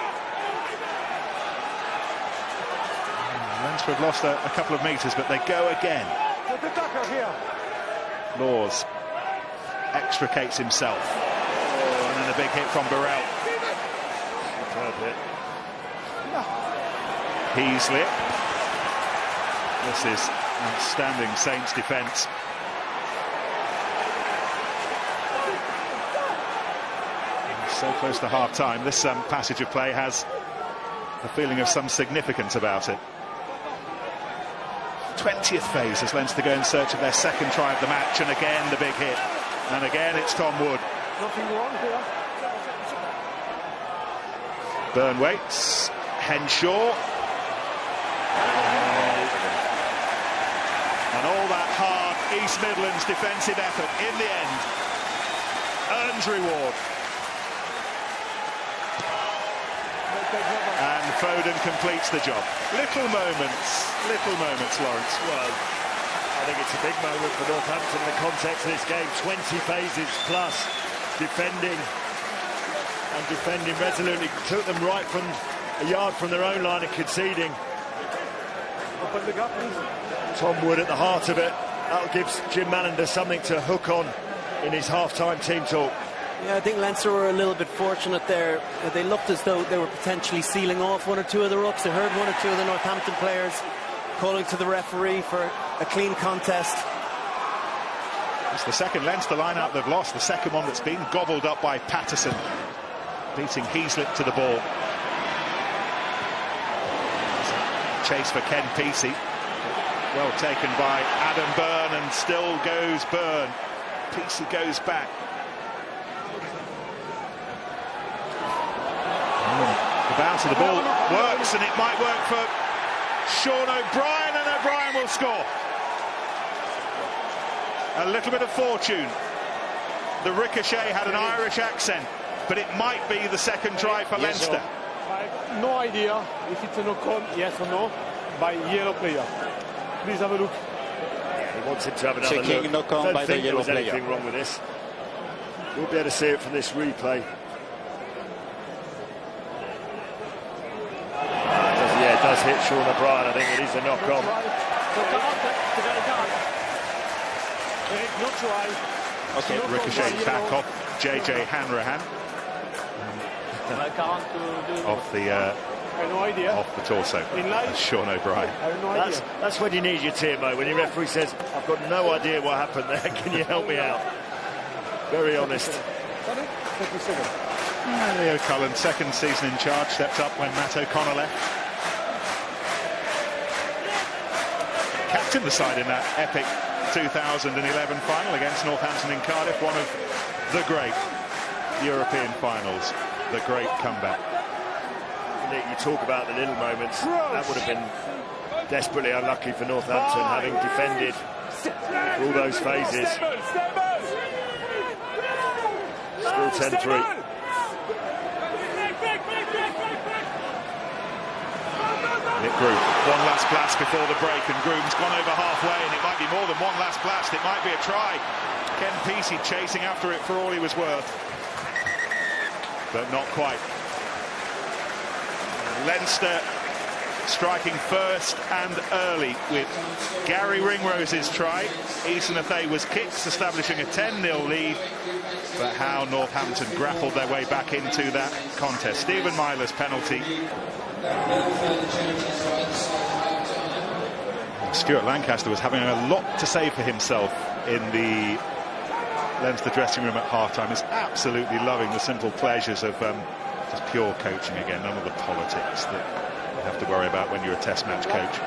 Leinster have lost a couple of metres, but they go again. Laws extricates himself. And then a big hit from Burrell. Heasley. This is outstanding Saints defence. So close to half-time. This passage of play has a feeling of some significance about it. 20th phase as Leinster go in search of their second try of the match, and again the big hit. And again it's Tom Wood. Nothing wrong here. Byrne waits. Henshaw. And all that hard East Midlands defensive effort in the end earns reward. And Foden completes the job. Little moments, Lawrence. Well, I think it's a big moment for Northampton in the context of this game. 20 phases plus, defending resolutely. Took them right from a yard from their own line and conceding. Open the gap, please. Tom Wood at the heart of it. That'll give Jim Mallender something to hook on in his half-time team talk. Yeah, I think Leinster were a little bit fortunate there. They looked as though they were potentially sealing off one or two of the rucks. They heard one or two of the Northampton players calling to the referee for a clean contest. It's the second Leinster line-out they've lost, the second one that's been gobbled up by Patterson, beating Heaslip to the ball. Chase for Ken Peacey. Well taken by Adam Byrne, and still goes Byrne. Peacey goes back. The bounce of the ball works, and it might work for Sean O'Brien, and O'Brien will score. A little bit of fortune. The ricochet had an Irish accent, but it might be the second try for Leinster. I have no idea if it's a knock-on, yes or no, by yellow player. Please have a look. He wants him to have another Checking look. knock-on by the There yellow was anything player. wrong with this. We'll be able to see it from this replay. Yeah, it does hit Sean O'Brien. I think it is a knock-on. Okay, ricochet back off JJ Hanrahan. Off the torso. That's Sean O'Brien. That's when you need your TMO, when your referee says, I've got no idea what happened there, can you help me out? Very honest. Leo Cullen, second season in charge, stepped up when Matt O'Connor left. Captained the side in that epic 2011 final against Northampton in Cardiff, one of the great European finals, the great comeback. Nick, you talk about the little moments. That would have been desperately unlucky for Northampton, having defended all those phases. Still 10-3. Nick Groom, one last blast before the break, and Groom's gone over halfway, and it might be more than one last blast. It might be a try. Ken Peacey chasing after it for all he was worth, but not quite. Leinster striking first and early with Gary Ringrose's try. Ethan Athewa's kicks establishing a 10-0 lead. But how Northampton grappled their way back into that contest. Stephen Myler's penalty. Stuart Lancaster was having a lot to say for himself in the Leinster dressing room at half-time. He's absolutely loving the simple pleasures of just pure coaching again. None of the politics that you have to worry about when you're a test match coach.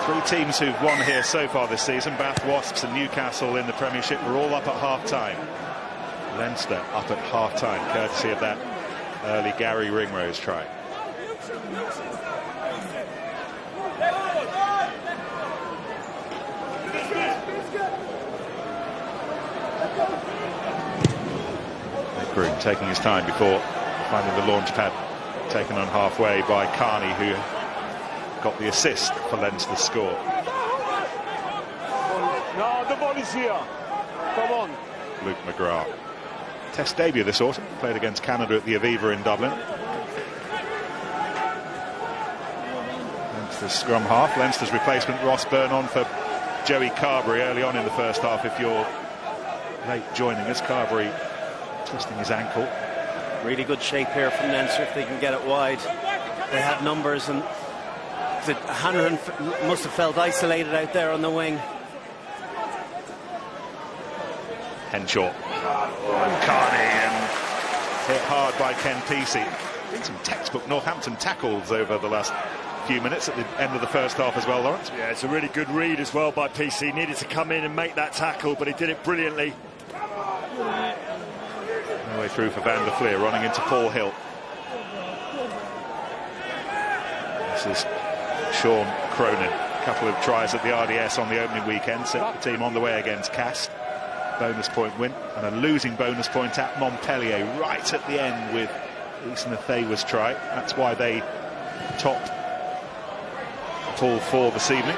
3 teams who've won here so far this season, Bath Wasps and Newcastle in the Premiership, were all up at half-time. Leinster up at half-time, courtesy of that early Gary Ringrose try. Groom taking his time before finding the launch pad, taken on halfway by Carney, who got the assist for Leinster's score. Now the ball is here. Come on. Luke McGrath. Test debut this autumn, played against Canada at the Aviva in Dublin. Leinster's scrum half. Leinster's replacement Ross Byrne on for Joey Carberry early on in the first half. If you're late joining us, Carberry twisting his ankle. Really good shape here from Leinster if they can get it wide. They have numbers, and Hanrahan must have felt isolated out there on the wing. Henshaw and Carney, and hit hard by Ken Peacey. Some textbook Northampton tackles over the last few minutes at the end of the first half as well, Lawrence. Yeah, it's a really good read as well by Peacey. Needed to come in and make that tackle, but he did it brilliantly. No way through for Van der Fleer, running into Paul Hill. This is Sean Cronin. A couple of tries at the RDS on the opening weekend set the team on the way against Cass. Bonus point win, and a losing bonus point at Montpellier right at the end with Ethan Athewa's try. That's why they topped Pool 4 this evening.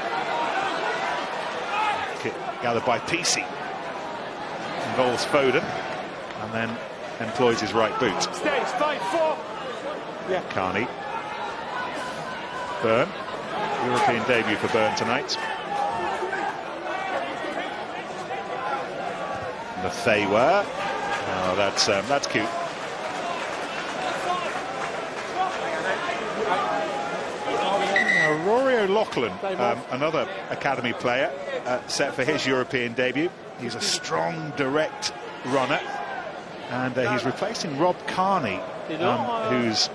Kick gathered by Peacey. Involves Foden, and then employs his right boot. Carney. Byrne. European debut for Byrne tonight. Athewa. Oh, that's cute. Rory O'Loughlin, another academy player, set for his European debut. He's a strong, direct runner, and he's replacing Rob Carney, who's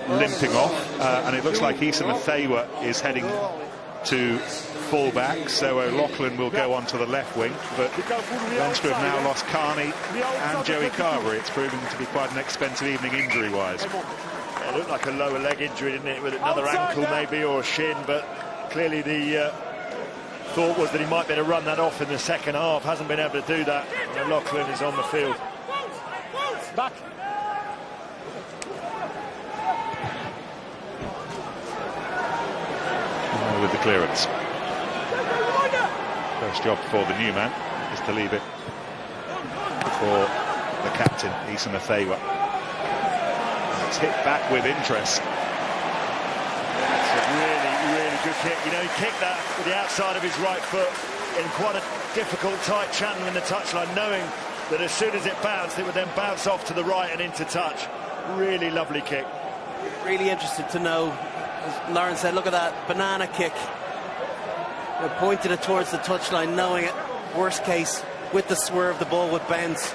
limping off, and it looks like Ethan Athewa is heading to full-back, so O'Loughlin will go on to the left wing, but Leinster have now lost Carney and Joey Carberry. It's proving to be quite an expensive evening injury-wise. It looked like a lower leg injury, didn't it, with another ankle maybe, or a shin, but clearly the thought was that he might be able to run that off in the second half. Hasn't been able to do that. O'Loughlin is on the field. Back. With the clearance. First job for the new man is to leave it for the captain, Ethan Athewa. It's hit back with interest. That's a really good kick. You know, he kicked that with the outside of his right foot in quite a difficult, tight channel in the touchline, knowing that as soon as it bounced, it would then bounce off to the right and into touch. Really lovely kick. Really interested to know, as Lauren said, look at that banana kick. They pointed it towards the touchline, knowing it, worst case, with the swerve, the ball would bounce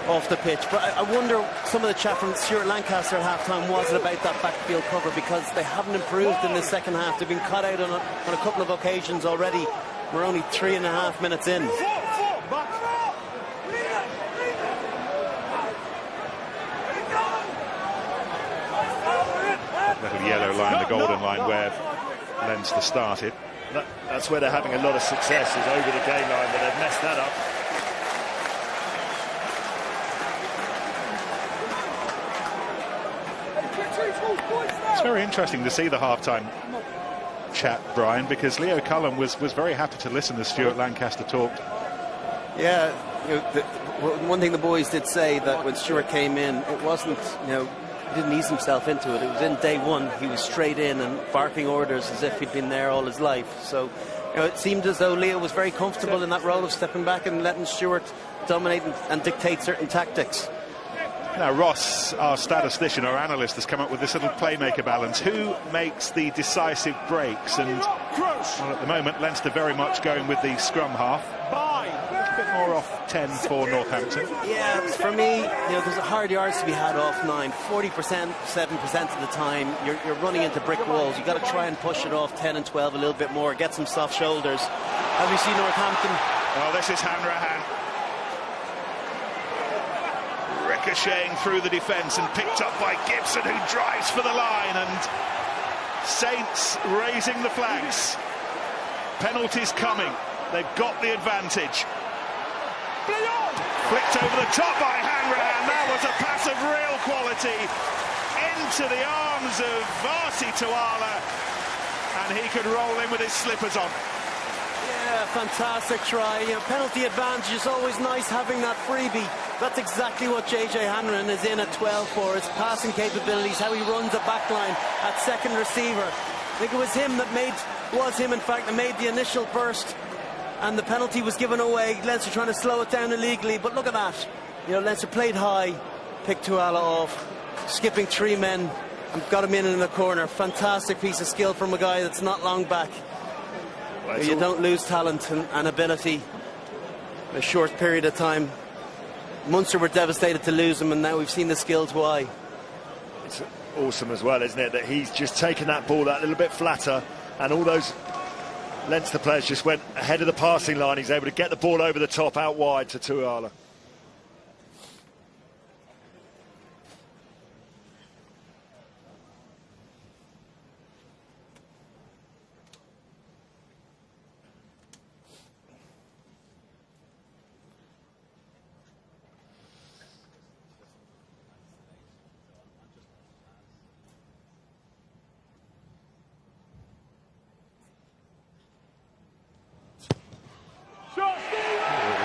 off the pitch. But I wonder, some of the chat from Stuart Lancaster at half-time was it about that backfield cover, because they haven't improved in the second half. They've been cut out on a couple of occasions already. We're only 3.5 minutes in. Little yellow line, the golden line where Leinster started. That's where they're having a lot of success, is over the game line, but they've messed that up. It's very interesting to see the half-time chat, Brian, because Leo Cullen was very happy to listen as Stuart Lancaster talked. Yeah, you know, one thing the boys did say, that when Stuart came in, it wasn't, you know, He didn't ease himself into it. It was in day one. He was straight in and barking orders as if he'd been there all his life. So, it seemed as though Leo was very comfortable in that role of stepping back and letting Stewart dominate and dictate certain tactics. Now, Ross, our statistician, our analyst, has come up with this little playmaker balance. Who makes the decisive breaks? And, well, at the moment, Leinster very much going with the scrum half. A bit more off 10 for Northampton. Yeah, for me, there's a hard yards to be had off 9. 40%, 7% of the time, you're running into brick walls. You've got to try and push it off 10 and 12 a little bit more, get some soft shoulders. As we see Northampton. Well, this is Hanrahan. Ricocheting through the defence and picked up by Gibson, who drives for the line, and Saints raising the flags. Penalties coming. They've got the advantage. Flicked over the top by Hanrahan. That was a pass of real quality into the arms of Vasi Tuala, and he could roll in with his slippers on. Yeah, fantastic try. Penalty advantage is always nice having that freebie. That's exactly what JJ Hanrahan is in at 12 for. His passing capabilities, how he runs a backline at second receiver. I think it was him, in fact, that made the initial burst. And the penalty was given away. Leinster trying to slow it down illegally, but look at that. Leinster played high, picked Tuala off, skipping 3 men, and got him in the corner. Fantastic piece of skill from a guy that's not long back. Well, you don't lose talent and ability in a short period of time. Munster were devastated to lose him, and now we've seen the skills why. It's awesome as well, isn't it, that he's just taken that ball that little bit flatter, and all those Leinster players just went ahead of the passing line. He's able to get the ball over the top, out wide to Tuala.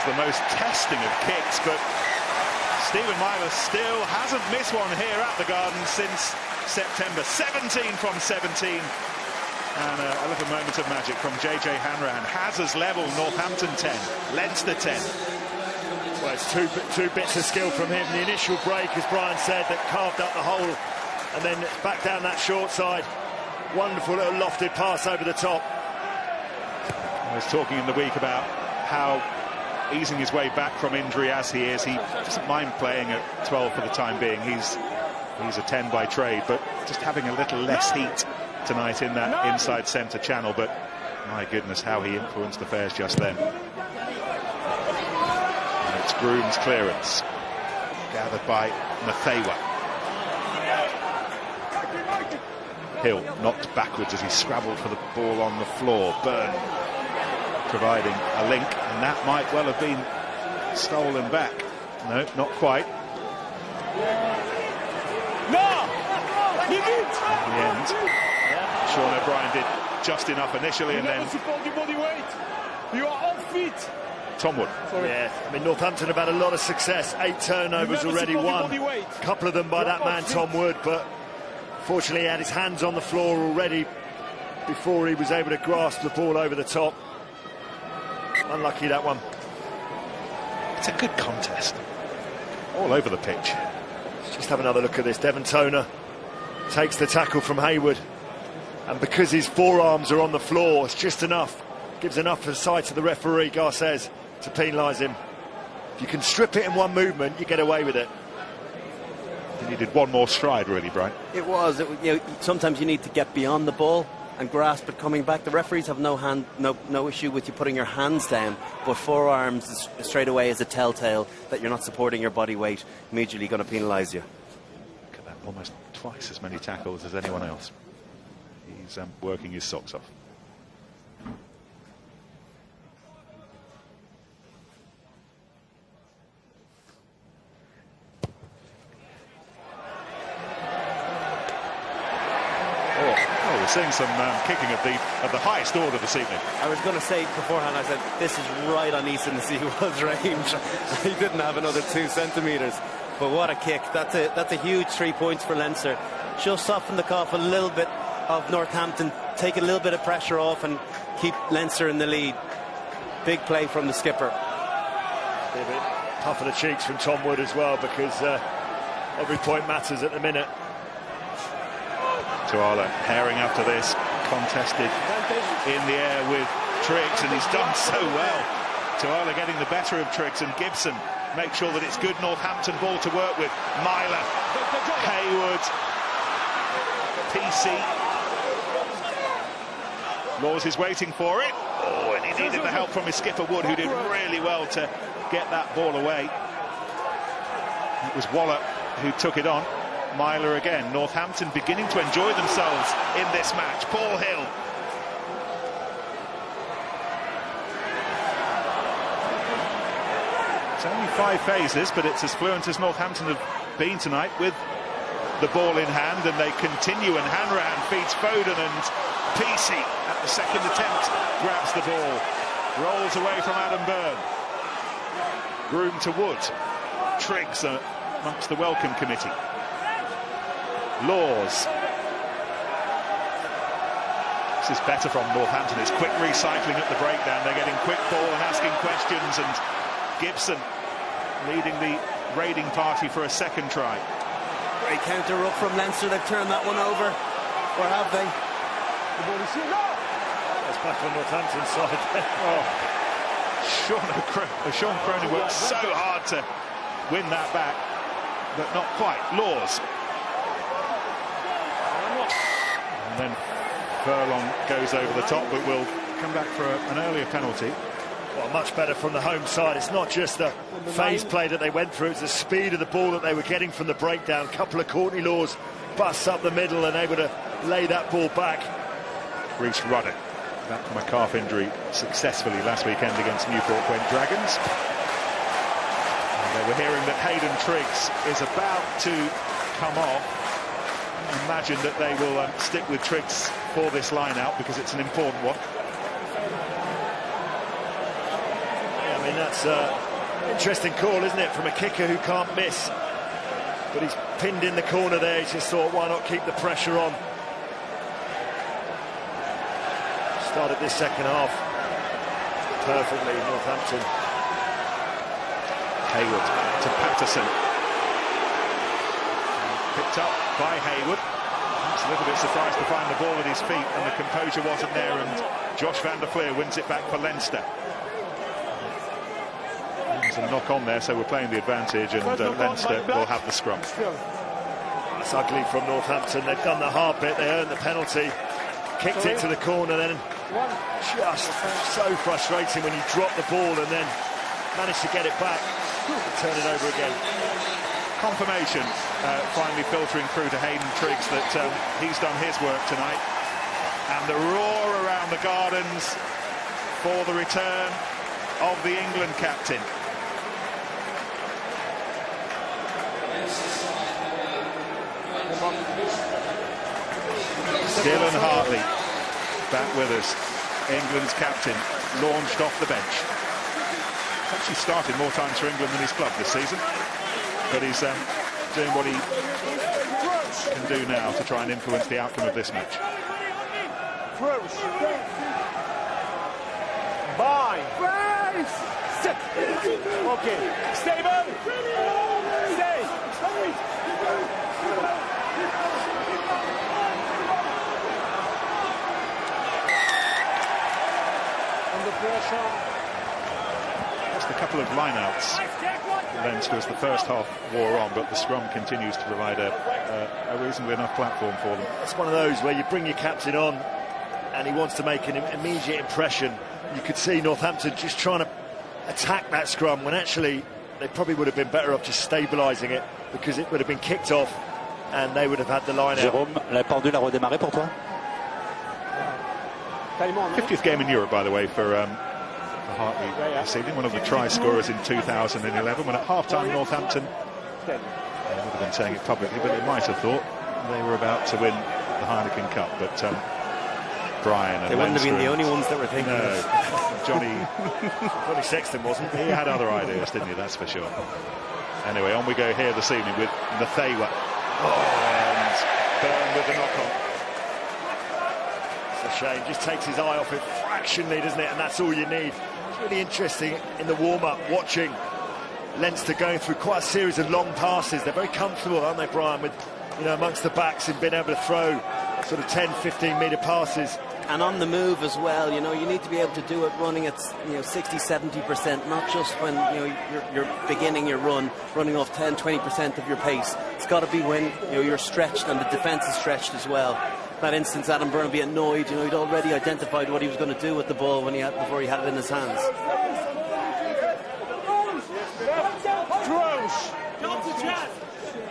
The most testing of kicks, but Stephen Myler still hasn't missed one here at the Garden since September. 17 from 17, and a little moment of magic from JJ Hanrahan. Hazard's level, Northampton 10, Leinster 10. Well, it's two bits of skill from him. The initial break, as Brian said, that carved up the hole, and then back down that short side. Wonderful little lofted pass over the top. I was talking in the week about how easing his way back from injury as he is, he doesn't mind playing at 12 for the time being. He's a 10 by trade, but just having a little less heat tonight in that inside centre channel. But my goodness, how he influenced affairs just then. And it's Groom's clearance, gathered by Mathewa. Hill knocked backwards as he scrabbled for the ball on the floor. Byrne providing a link, and that might well have been stolen back. No, not quite. In the end, Sean O'Brien did just enough initially, and then you are off feet. Tom Wood. Yeah, I mean, Northampton have had a lot of success. 8 turnovers already won. A couple of them by that man, Tom Wood, but fortunately he had his hands on the floor already before he was able to grasp the ball over the top. Unlucky, that one. It's a good contest. All over the pitch. Let's just have another look at this. Devon Toner takes the tackle from Hayward, and because his forearms are on the floor, it's just enough. Gives enough for the sight of the referee, Garces, to penalise him. If you can strip it in one movement, you get away with it. He needed one more stride, really, Brian. It was. Sometimes you need to get beyond the ball and grasp it coming back. The referees have no issue with you putting your hands down, but forearms straight away is a telltale that you're not supporting your body weight. Immediately going to penalise you. Look at that, almost twice as many tackles as anyone else. He's working his socks off. We're seeing some kicking of the highest order this evening. I was going to say beforehand, I said this is right on Easton Seawall's range. He didn't have another 2 centimetres. But what a kick. That's a huge 3 points for Leinster. Just soften the cough a little bit of Northampton, take a little bit of pressure off and keep Leinster in the lead. Big play from the skipper. A bit puff of the cheeks from Tom Wood as well, because every point matters at the minute. Tuala herring after this, contested in the air with Triggs, and he's done so well. Tuala getting the better of Triggs, and Gibson make sure that it's good Northampton ball to work with. Myler, Haywood, PC. Laws is waiting for it. Oh, and he needed the help from his skipper Wood, who did really well to get that ball away. It was Waller who took it on. Myler again. Northampton beginning to enjoy themselves in this match. Paul Hill. It's only 5 phases, but it's as fluent as Northampton have been tonight with the ball in hand, and they continue, and Hanrahan feeds Foden, and PC at the second attempt grabs the ball, rolls away from Adam Byrne. Groom to Wood. Triggs amongst the welcome committee. Laws. This is better from Northampton. It's quick recycling at the breakdown. They're getting quick ball and asking questions, and Gibson leading the raiding party for a second try. Great counter up from Leinster. They've turned that one over. Or have they? That's back on Northampton's side. Sean Cronin worked so hard to win that back, but not quite. Laws. And then Furlong goes over the top, but will come back for an earlier penalty. Well, much better from the home side. It's not just the phase play that they went through, it's the speed of the ball that they were getting from the breakdown. Couple of Courtney Laws busts up the middle and able to lay that ball back. Rhys Ruddock, back from a calf injury successfully last weekend against Newport Gwent Dragons. And we're hearing that Hayden Triggs is about to come off. I imagine that they will stick with Triggs for this line-out because it's an important one. Yeah, I mean, that's an interesting call, isn't it, from a kicker who can't miss. But he's pinned in the corner there. He just thought, why not keep the pressure on? Started this second half perfectly, Northampton. Haywood to Patterson. Picked up by Haywood. He's a little bit surprised to find the ball at his feet, and the composure wasn't there, and Josh van der Fleer wins it back for Leinster. There's a knock on there, so we're playing the advantage, and Leinster will have the scrum. That's ugly from Northampton. They've done the hard bit, they earned the penalty, kicked it to the corner, then just so frustrating when you drop the ball and then manage to get it back and turn it over again. Confirmation finally filtering through to Hayden Triggs that he's done his work tonight, and the roar around the gardens for the return of the England captain. Dylan Hartley back with us, England's captain, launched off the bench. He's actually started more times for England than his club this season, but he's doing what he can do now to try and influence the outcome of this match. Set. Okay. Stable. Stay. Under pressure. Just a couple of line-outs Leinster as the first half wore on, but the scrum continues to provide a reasonably enough platform for them. It's one of those where you bring your captain on and he wants to make an immediate impression. You could see Northampton just trying to attack that scrum when actually they probably would have been better off just stabilising it, because it would have been kicked off and they would have had the line out. Jérôme, la pendule a redémarré pour toi? 50th game in Europe, by the way, for Hartley this evening, one of the try scorers in 2011, when at half-time Northampton, they would have been saying it publicly, but they might have thought they were about to win the Heineken Cup, but Brian and they wouldn't Leinster have been the only ones that were thinking Johnny Sexton wasn't. He had other ideas, didn't he? That's for sure. Anyway, on we go here this evening with Nathewa. And Byrne with the knock-on. It's a shame, just takes his eye off it fractionally, doesn't it? And that's all you need. It's really interesting in the warm-up watching Leinster going through quite a series of long passes. They're very comfortable, aren't they, Brian, with, you know, amongst the backs and being able to throw sort of 10-15 metre passes. And on the move as well, you know, you need to be able to do it running at, you know, 60-70%, not just when, you know, you're beginning your run, running off 10-20% of your pace. It's got to be when, you know, you're stretched and the defence is stretched as well. That instance, Adam Byrne would be annoyed. You know, he'd already identified what he was going to do with the ball before he had it in his hands.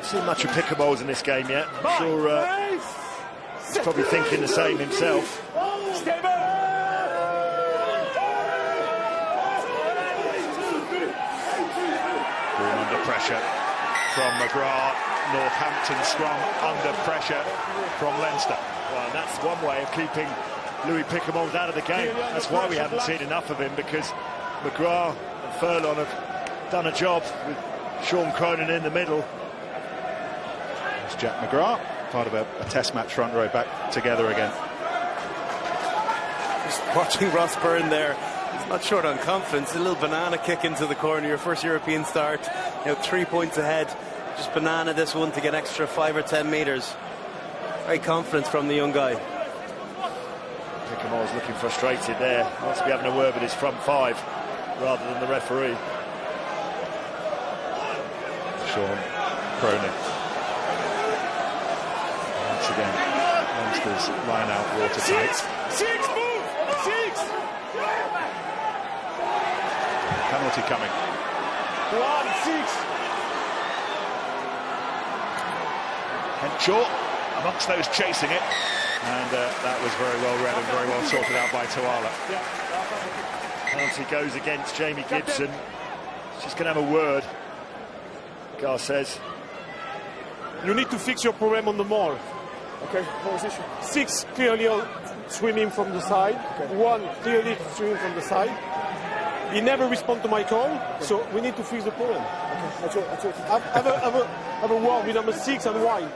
Seen much of Pickamoles in this game yet. I'm sure he's probably thinking the same himself. Under pressure from McGrath. Northampton scrum under pressure from Leinster. Well, that's one way of keeping Louis Pickamoles out of the game. That's why we haven't seen enough of him, because McGrath and Furlong have done a job with Sean Cronin in the middle. There's Jack McGrath, part of a test match front row, back together again. Just watching Ross Byrne there, he's not short on confidence. A little banana kick into the corner, your first European start, you know, 3 points ahead. Just banana this one to get extra 5 or 10 metres. Very confident from the young guy. Pickamoles looking frustrated there. Wants to be having a word with his front five rather than the referee. Sean Cronin. Once again, Leinster's line out watertight. Six, move! Six! Penalty coming. 1-6. Henshaw amongst those chasing it, and that was very well read and very well sorted out by Tuala. Penalty goes against Jamie Gibson. She's going to have a word. Gar says, You need to fix your problem on the maul. Okay, position. 6 clearly swimming from the side. Okay. 1 clearly swimming from the side. He never responds to my call, so we need to fix the problem. Okay. Have a word with number 6 and White.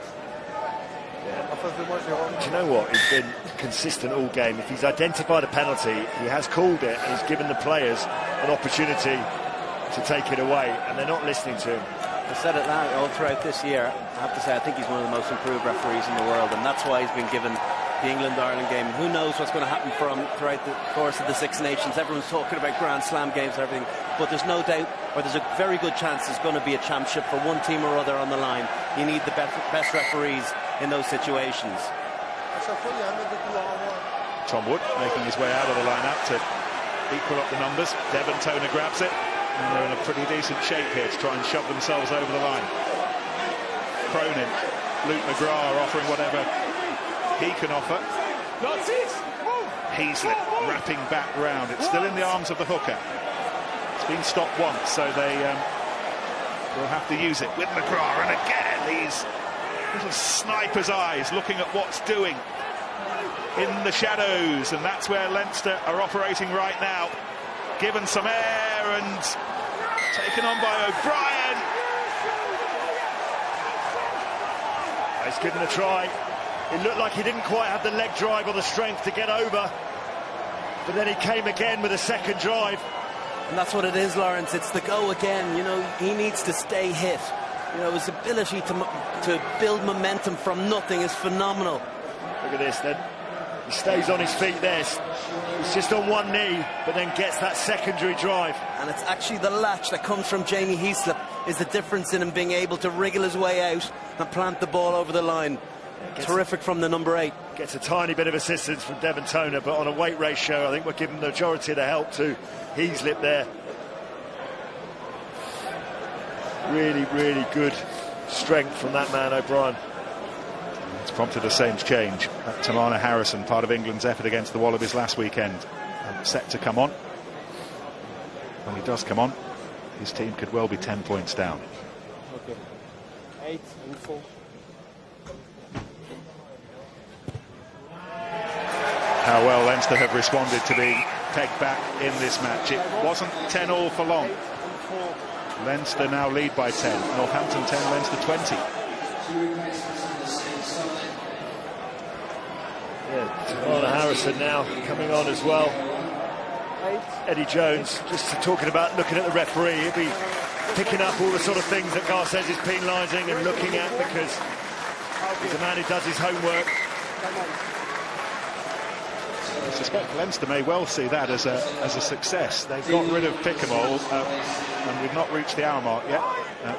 do you know what? He's been consistent all game. If he's identified a penalty, he has called it, and he's given the players an opportunity to take it away, and they're not listening to him. I said it now all throughout this year. I have to say, I think he's one of the most improved referees in the world, and that's why he's been given the England-Ireland game. Who knows what's going to happen throughout the course of the Six Nations. Everyone's talking about Grand Slam games and everything, but there's no doubt, or there's a very good chance there's going to be a championship for one team or other on the line. You need the best referees in those situations. Tom Wood making his way out of the line-up to equal up the numbers. Devon Toner grabs it, and they're in a pretty decent shape here to try and shove themselves over the line. Cronin, Luke McGrath offering whatever he can offer. Heaslip wrapping back round. It's still in the arms of the hooker. It's been stopped once, so they will have to use it with McGrath. And again, these little sniper's eyes looking at what's doing in the shadows, and that's where Leinster are operating right now. Given some air and taken on by O'Brien. He's given a try. It looked like he didn't quite have the leg drive or the strength to get over, but then he came again with a second drive. And that's what it is, Lawrence. It's the go again. You know, he needs to stay hit. You know, his ability to build momentum from nothing is phenomenal. Look at this then. He stays on his feet there. He's just on one knee, but then gets that secondary drive. And it's actually the latch that comes from Jamie Heaslip is the difference in him being able to wriggle his way out and plant the ball over the line. Terrific from the number 8. Gets a tiny bit of assistance from Devon Toner, but on a weight ratio, I think we're giving the majority of the help to Heaslip there. Really, really good strength from that man, O'Brien. It's prompted a Saints change. Tamana Harrison, part of England's effort against the Wallabies last weekend, and set to come on. When he does come on, his team could well be 10 points down. Okay. 8 and 4. How well Leinster have responded to being pegged back in this match. It wasn't 10-all for long. Leinster now lead by 10. Northampton 10, Leinster 20. Yeah, Tamana Harrison now coming on as well. Eddie Jones just talking about looking at the referee. He'll be picking up all the sort of things that Gar says is penalising and looking at, because he's a man who does his homework. I suspect Leinster may well see that as a success. They've got rid of Pickamole, and we've not reached the hour mark yet.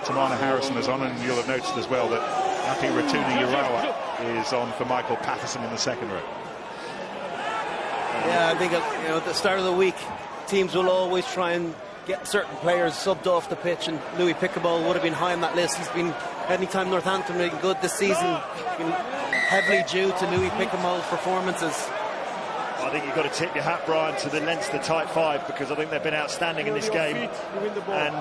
Tamana Harrison is on, and you'll have noticed as well that Api Ratuni-Urawa is on for Michael Patterson in the second row. Yeah, I think at the start of the week, teams will always try and get certain players subbed off the pitch, and Louis Pickamole would have been high on that list. He's been, anytime Northampton been good this season, been heavily due to Louis Pickamole's performances. I think you've got to tip your hat, Brian, to the Leinster tight five, because I think they've been outstanding in this game, and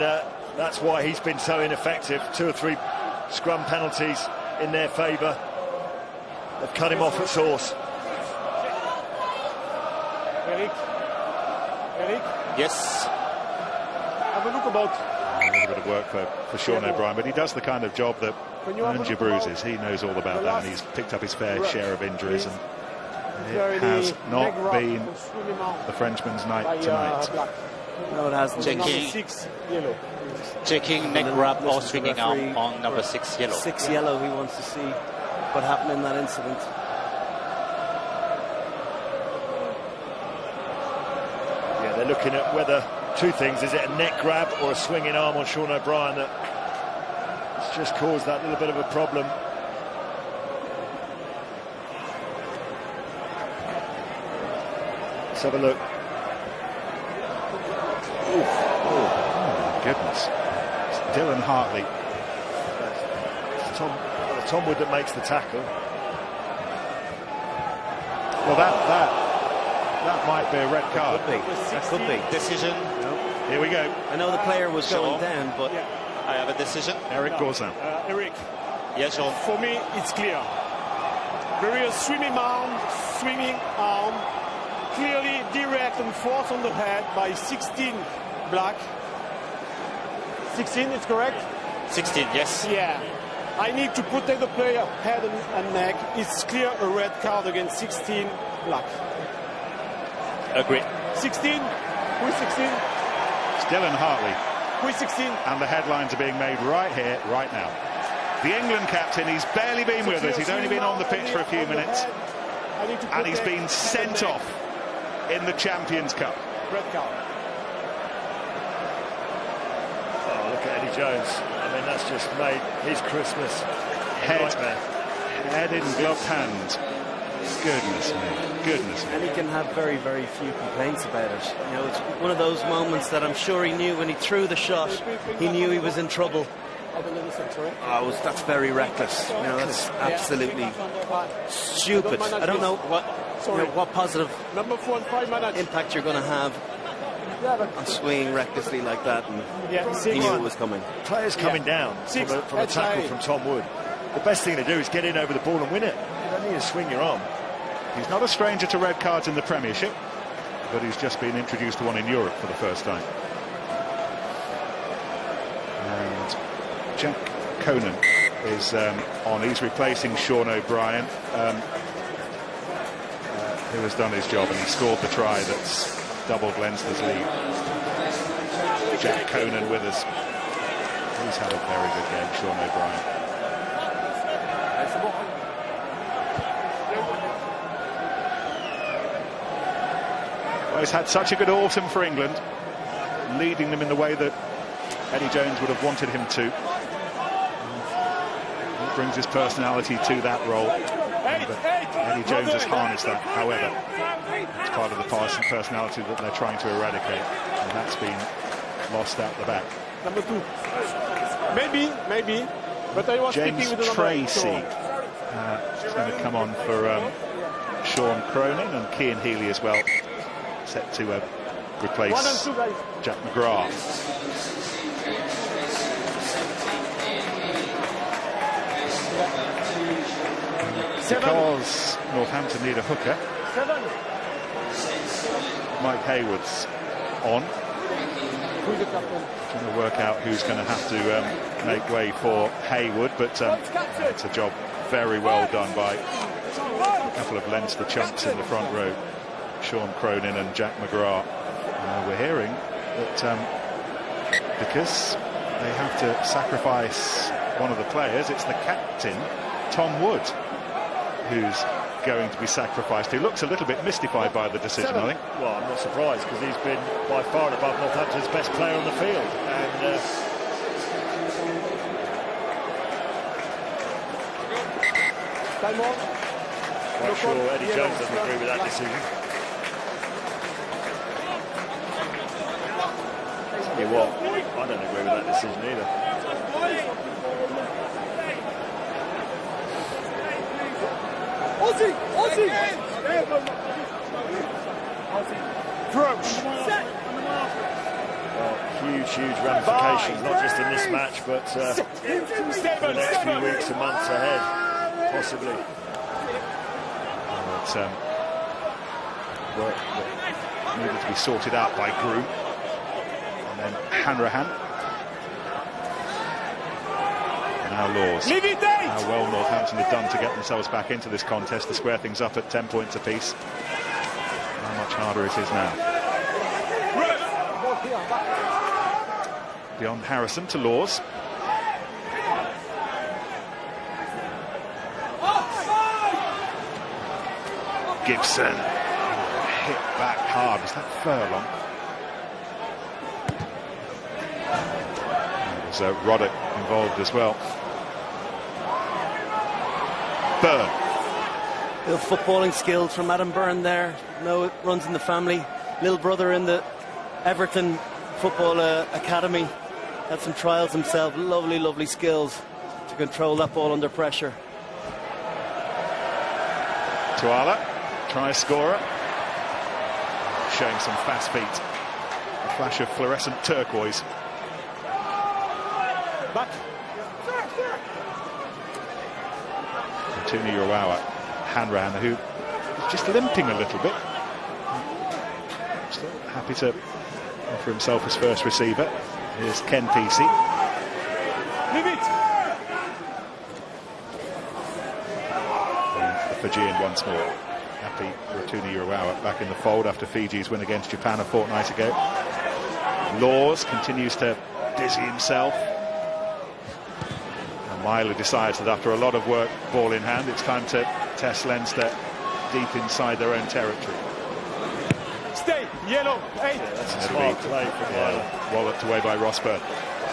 that's why he's been so ineffective. 2 or 3 scrum penalties in their favour. They've cut him off at source. Eric? Yes. Have a look about... A little bit of work for Sean O'Brien, but he does the kind of job that earns you bruises. He knows all about that, and he's picked up his fair share of injuries, and it has not been the Frenchman's night tonight. No, it hasn't. Checking neck wrap or swinging arm on number 6 yellow. 6 yellow, he wants to see what happened in that incident. Yeah, they're looking at whether 2 things. Is it a neck grab or a swinging arm on Sean O'Brien that has just caused that little bit of a problem? Let's have a look. Oh, my goodness. It's Dylan Hartley. It's Tom Wood that makes the tackle. Well, that might be a red card. That could be. Decision. Here we go. I know the player was going down, but... I have a decision. Eric Gauzin. Eric, Yes, Jean. for me, it's clear. There is a swinging arm, clearly direct and force on the head by 16 black. 16, it's correct? 16, yes. Yeah. I need to protect the player head and neck. It's clear a red card against 16 black. Agree. 16? Who is 16? It's Dylan Hartley. Who is 16? And the headlines are being made right here, right now. The England captain, he's barely been with us. He's only been on the pitch for a few minutes. And he's been sent off in the Champions Cup. Red card. Oh, look at Eddie Jones. I mean, that's just made his Christmas Head in gloved hand. Goodness me, goodness me. And he can have very, very few complaints about it. You know, it's one of those moments that I'm sure he knew when he threw the shot, he knew he was in trouble. That's very reckless. You know, that's absolutely stupid. I don't know what positive impact you're going to have on swinging recklessly like that. And he knew it was coming. Players coming down from a tackle from Tom Wood. The best thing to do is get in over the ball and win it. You don't need to swing your arm. He's not a stranger to red cards in the Premiership, but he's just been introduced to one in Europe for the first time. And Jack Conan is on. He's replacing Sean O'Brien, who has done his job, and he scored the try that's doubled Leinster's lead. Jack Conan with us. He's had a very good game, Sean O'Brien. Well, he's had such a good autumn for England, leading them in the way that Eddie Jones would have wanted him to. He brings his personality to that role. But Eddie Jones has harnessed that, however. It's part of the personality that they're trying to eradicate, and that's been lost out the back. Number 2. Maybe. But I was James with the Tracy is going to come on for Sean Cronin, and Cian Healy as well, set to replace Jack McGrath. Because Northampton need a hooker, Mike Hayward's on. Trying to work out who's going to have to make way for Haywood, but it's a job very well done by a couple of Leinster chumps in the front row, Sean Cronin and Jack McGrath. We're hearing that because they have to sacrifice one of the players, it's the captain, Tom Wood, who's going to be sacrificed. He looks a little bit mystified by the decision, I think. Well, I'm not surprised, because he's been by far and above Northampton's best player on the field. And quite sure Eddie Jones doesn't agree with that decision. Tell you what, I don't agree with that decision either. Huge ramifications, not just in this match, but for the next few weeks and months ahead, possibly. It's work that needed to be sorted out by Groom. And then Hanrahan. Now Laws. How well Northampton have done to get themselves back into this contest, to square things up at 10 points apiece. How much harder it is now. Beyond Harrison to Laws. Gibson. Hit back hard. Was that Furlong? There was Roddick involved as well. Byrne. Little footballing skills from Adam Byrne there. No, it runs in the family. Little brother in the Everton Football Academy. Had some trials himself. Lovely skills to control that ball under pressure. Tuala, try scorer. Showing some fast feet. A flash of fluorescent turquoise. Back. Tuni Urawa, Hanrahan, who is just limping a little bit. Still happy to offer himself as first receiver. Here's Ken Peacey. The Fijian once more. Happy Rotuni Urawa back in the fold after Fiji's win against Japan a fortnight ago. Laws continues to dizzy himself. And Myler decides that after a lot of work, ball in hand, it's time to test Leinster deep inside their own territory. Stay, yellow, 8. Yeah, that's a smart play from Myler. Walloped away by Rosberg.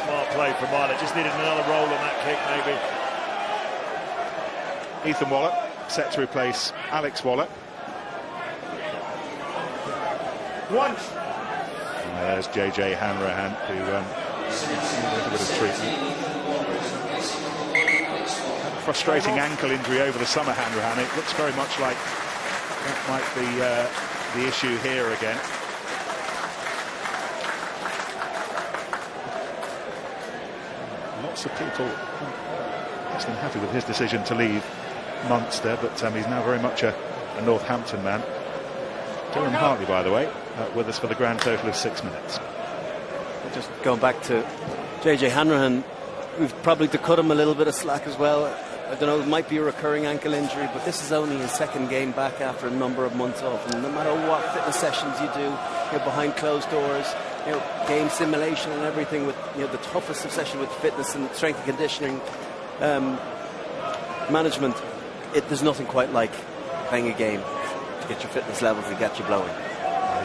Smart play from Myler. Just needed another roll on that kick, maybe. Ethan Waller set to replace Alex Waller. One. And there's JJ Hanrahan, who needed a bit of treatment. Frustrating ankle injury over the summer, Hanrahan. It looks very much like that might be the issue here again. Lots of people less than happy with his decision to leave Munster, but he's now very much a Northampton man. Durham Hartley, by the way, with us for the grand total of 6 minutes. Just going back to JJ Hanrahan, we've probably to cut him a little bit of slack as well. I don't know, it might be a recurring ankle injury, but this is only his second game back after a number of months off. And no matter what fitness sessions you do, behind closed doors, game simulation and everything, with the toughest of session with fitness and strength and conditioning management, there's nothing quite like playing a game to get your fitness levels and get you blowing.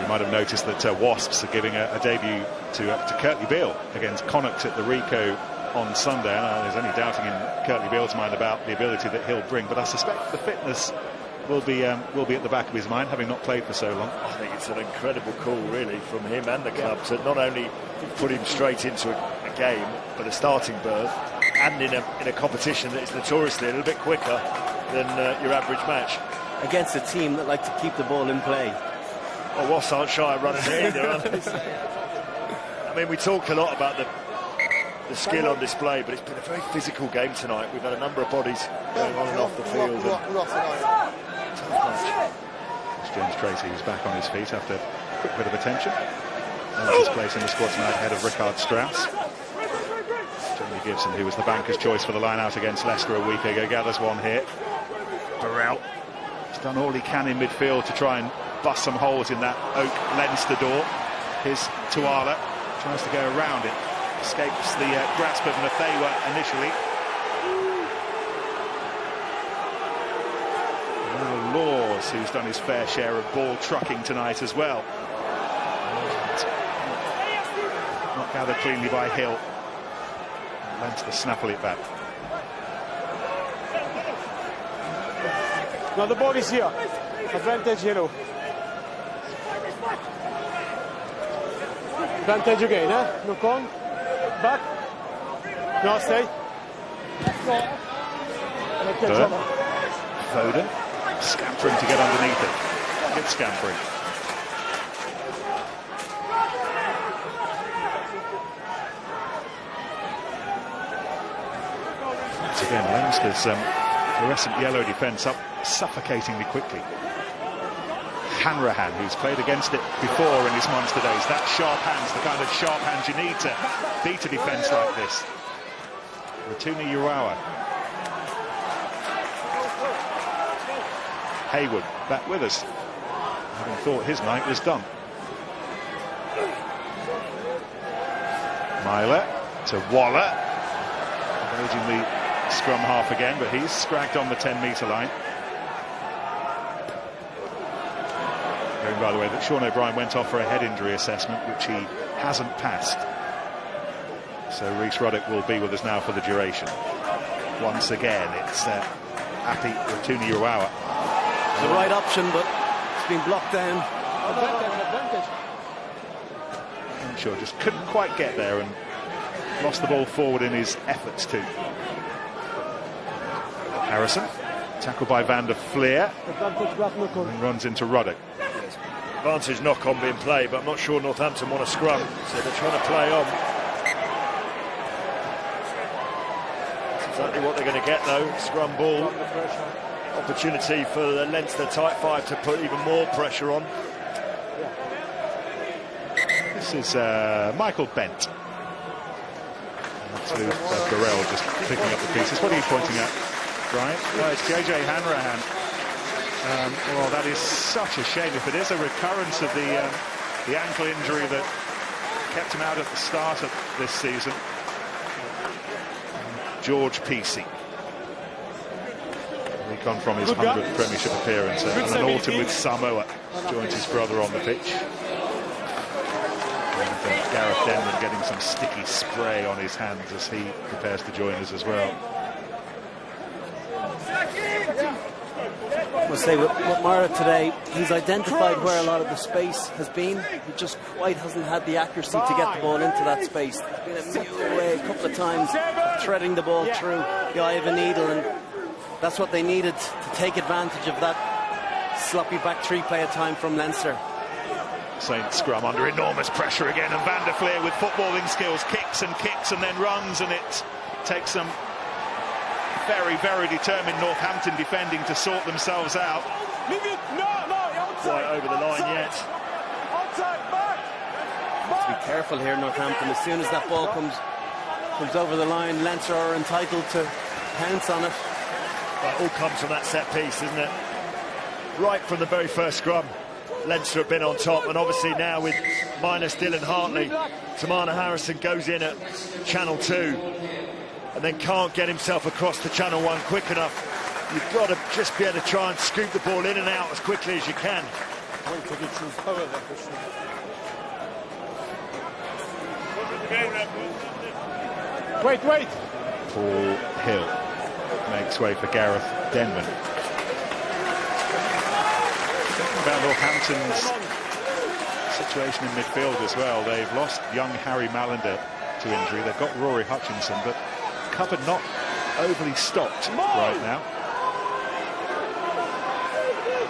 You might have noticed that Wasps are giving a debut to Kirtley Beale against Connacht at the Ricoh on Sunday. There's any doubting in Kirtley Beale's mind about the ability that he'll bring, but I suspect the fitness will be at the back of his mind, having not played for so long. I think it's an incredible call, really, from him and the club to not only put him straight into a game, but a starting berth, and in a competition that is notoriously a little bit quicker than your average match. Against a team that like to keep the ball in play. Well, Wasps aren't shy of running it either, are they? I mean, we talk a lot about the skill on display, but it's been a very physical game tonight. We've had a number of bodies going on and off the field. James Tracy was back on his feet after a quick bit of attention. His place in the squad tonight ahead of Richard Strauss. Jamie Gibson, who was the banker's choice for the line-out against Leicester a week ago, gathers one here. Burrell has done all he can in midfield to try and bust some holes in that oak Leinster door. Here's Tuala, tries to go around it, escapes the grasp of Nathaywa initially. Now Laws, who's done his fair share of ball trucking tonight as well. Not gathered cleanly by Hill. Leinster snaffle it back. Now the ball is here. Advantage yellow. Advantage again, eh? Look on. Back. No, stay. Foden scampering to get underneath it. Good scampering. Once again, Leinster's fluorescent yellow defence up suffocatingly quickly. Hanrahan, who's played against it before in his Munster days. That sharp hands, the kind of sharp hands you need to beat a defence like this. Ratuni Urawa. Haywood back with us, having thought his night was done. Myler to Waller, engaging the scrum half again, but he's scragged on the 10-metre line. Knowing, by the way, that Sean O'Brien went off for a head injury assessment, which he hasn't passed. So Rhys Ruddock will be with us now for the duration. Once again, it's Api Ratuni Urawa. The right option, but it's been blocked down. Advantage. I'm sure just couldn't quite get there and lost the ball forward in his efforts to. Harrison, tackled by Van der Fleer, and runs into Ruddock. Advantage knock-on being played, but I'm not sure Northampton want to scrum, so they're trying to play on. That's exactly what they're going to get, though. Scrum ball. Opportunity for the Leinster tight five to put even more pressure on. This is Michael Bent. That's Burrell just picking up the pieces. What are you pointing at, Brian? Well, it's JJ Hanrahan. Well, that is such a shame. If it is a recurrence of the ankle injury that kept him out at the start of this season. George Peacey. He come from his 100th Premiership appearance and an autumn with Samoa. Joins his brother on the pitch. And Gareth Denman getting some sticky spray on his hands as he prepares to join us as well. I must say, with Mara today, he's identified where a lot of the space has been. He just quite hasn't had the accuracy to get the ball into that space. There's been a mule away a couple of times, threading the ball through the eye of a needle, and that's what they needed to take advantage of that sloppy back three play at time from Leinster. Saint scrum under enormous pressure again, and Van der Fleer with footballing skills kicks and then runs, and it takes some very, very determined Northampton defending to sort themselves out. Quite over the line yet. Have to be careful here, Northampton. As soon as that ball comes over the line, Leinster are entitled to pounce on it. That all comes from that set piece, isn't it? Right from the very first scrum, Leinster have been on top, and obviously now with minus Dylan Hartley, Tamana Harrison goes in at channel 2 and then can't get himself across to channel 1 quick enough. You've got to just be able to try and scoop the ball in and out as quickly as you can. Wait. Paul Hill makes way for Gareth Denman. About Northampton's situation in midfield as well. They've lost young Harry Mallender to injury. They've got Rory Hutchinson, but cupboard not overly stocked right now.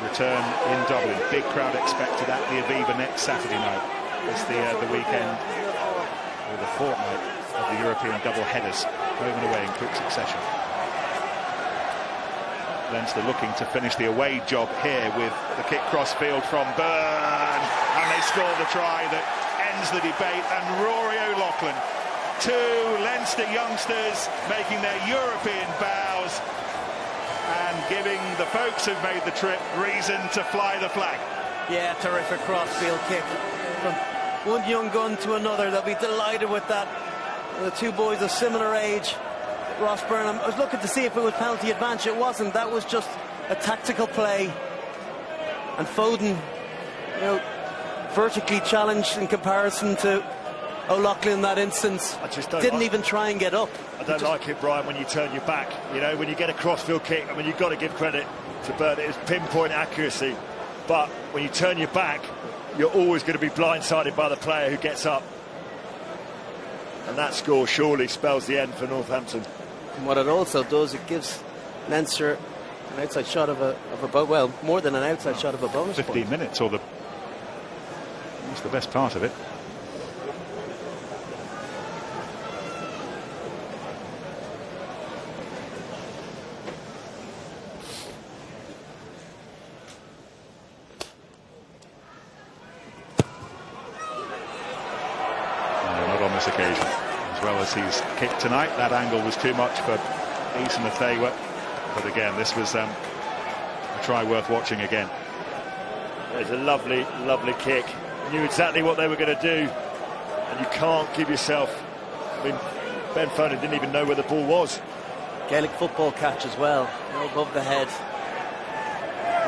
Return in Dublin. Big crowd expected at the Aviva next Saturday night. It's the weekend, or the fortnight of the European double headers, home and away in quick succession. Leinster looking to finish the away job here with the kick cross field from Byrne, and they score the try that ends the debate, and Rory O'Loughlin, two Leinster youngsters making their European bows and giving the folks who've made the trip reason to fly the flag. Yeah, terrific crossfield kick from one young gun to another. They'll be delighted with that. The two boys of similar age. Ross Burnham, I was looking to see if it was penalty advantage. It wasn't. That was just a tactical play. And Foden, you know, vertically challenged in comparison to O'Loughlin in that instance. I just didn't even try and get up. I don't like it, Brian, when you turn your back. You know, when you get a crossfield kick, I mean, you've got to give credit to Burnham. It's pinpoint accuracy. But when you turn your back, you're always going to be blindsided by the player who gets up. And that score surely spells the end for Northampton. And what it also does, it gives Leinster an outside shot of a well, more than an outside shot of a bonus 15 point. minutes, or that's the best part of it. Not on this occasion. As well as he's kicked tonight, that angle was too much for Ethan Athewa. But again, this was a try worth watching again. It's a lovely, lovely kick. Knew exactly what they were going to do, and you can't give yourself. I mean, Ben Foden didn't even know where the ball was. Gaelic football catch as well, you know, above the head,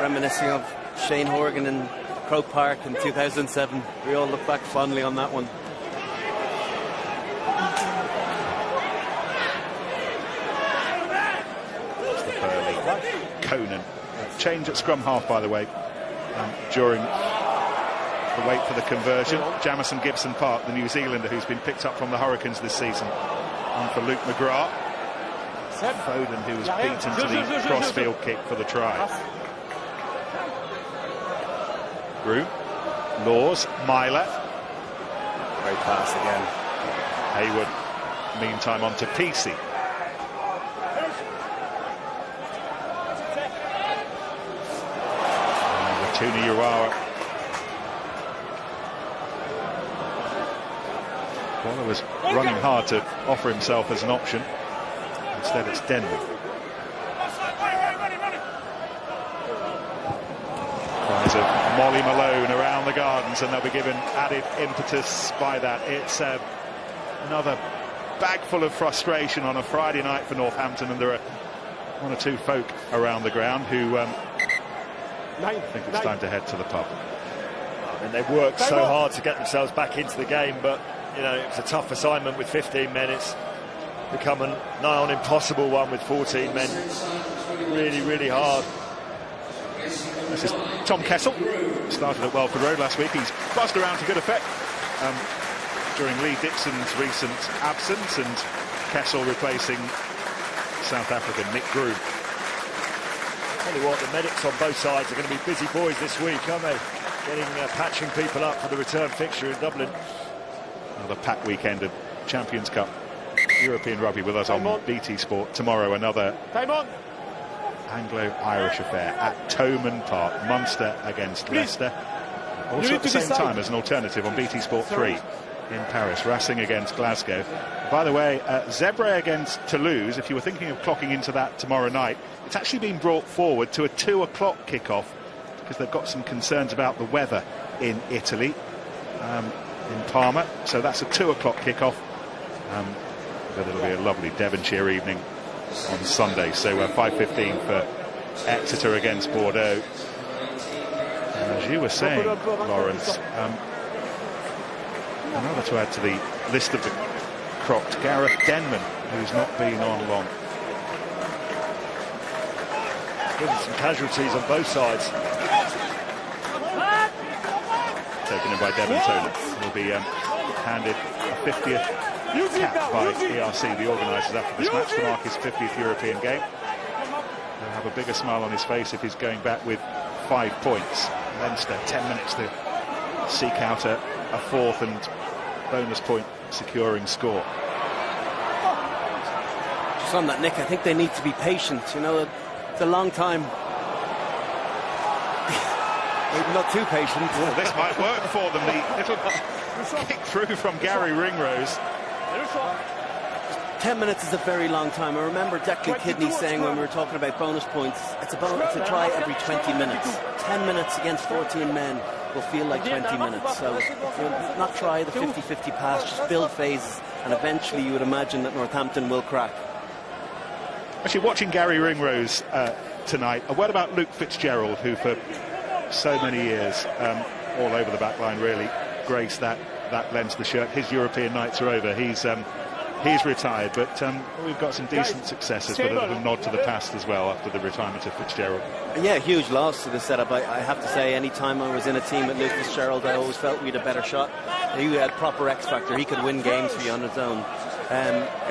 reminiscing of Shane Horgan in Croke Park in 2007. We all look back fondly on that one. Conan. Change at scrum half, by the way, during the wait for the conversion. Jamison Gibson Park, the New Zealander who's been picked up from the Hurricanes this season, and for Luke McGrath. Foden, who was beaten to the crossfield kick for the try. Groom, Laws, Myler. Great pass again. Hayward, meantime, on to Peacey. Tuna Uwara. Waller was running hard to offer himself as an option. Instead, it's Denman. Cries of Molly Malone around the gardens, and they'll be given added impetus by that. It's another bag full of frustration on a Friday night for Northampton, and there are one or two folk around the ground who I think it's time to head to the pub. I mean, they've worked so hard to get themselves back into the game, but you know, it's a tough assignment with 15 men. It's become a nigh on impossible one with 14 men. Really, really hard. This is Tom Kessel. Started at Welford Road last week. He's buzzed around to good effect during Lee Dixon's recent absence, and Kessel replacing South African Nick Groom. Tell you what, the medics on both sides are going to be busy boys this week, aren't they? Getting patching people up for the return fixture in Dublin. Another packed weekend of Champions Cup European rugby with us on BT Sport. Tomorrow, another Anglo-Irish affair at Thomond Park. Munster against Leicester. Also at the same time as an alternative on BT Sport 3 in Paris. Racing against Glasgow. By the way, Zebre against Toulouse, if you were thinking of clocking into that tomorrow night, it's actually been brought forward to a 2 o'clock kickoff because they've got some concerns about the weather in Italy, in Parma. So that's a 2 o'clock kickoff. But it'll be a lovely Devonshire evening on Sunday. So 5:15 for Exeter against Bordeaux. And as you were saying, Lawrence, another to add to the list of the crocked, Gareth Denman, who's not been on long. Getting some casualties on both sides. Taken in by Devon Tolan. He'll be handed a 50th cap by ERC, the organisers, after this match to mark his 50th European game. He'll have a bigger smile on his face if he's going back with 5 points. Leinster, 10 minutes to seek out a fourth and bonus point securing score. Just on that, Nick, I think they need to be patient. You know, it's a long time. Maybe not too patient. Well, this might work for them. The little kick through from Gary Ringrose. 10 minutes is a very long time. I remember Declan Kidney saying when we were talking about bonus points, it's a try every 20 minutes. 10 minutes against 14 men will feel like 20 minutes. So not try the 50-50 pass, just build phases, and eventually you would imagine that Northampton will crack. Actually, watching Gary Ringrose tonight, what about Luke Fitzgerald, who for so many years, all over the back line, really graced that Leinster shirt. His European nights are over. He's retired, but we've got some decent successes with a nod to the past as well after the retirement of Fitzgerald. Yeah, huge loss to the setup. I have to say, any time I was in a team with Luke Fitzgerald, I always felt we had a better shot. He had proper X factor. He could win games for you on his own.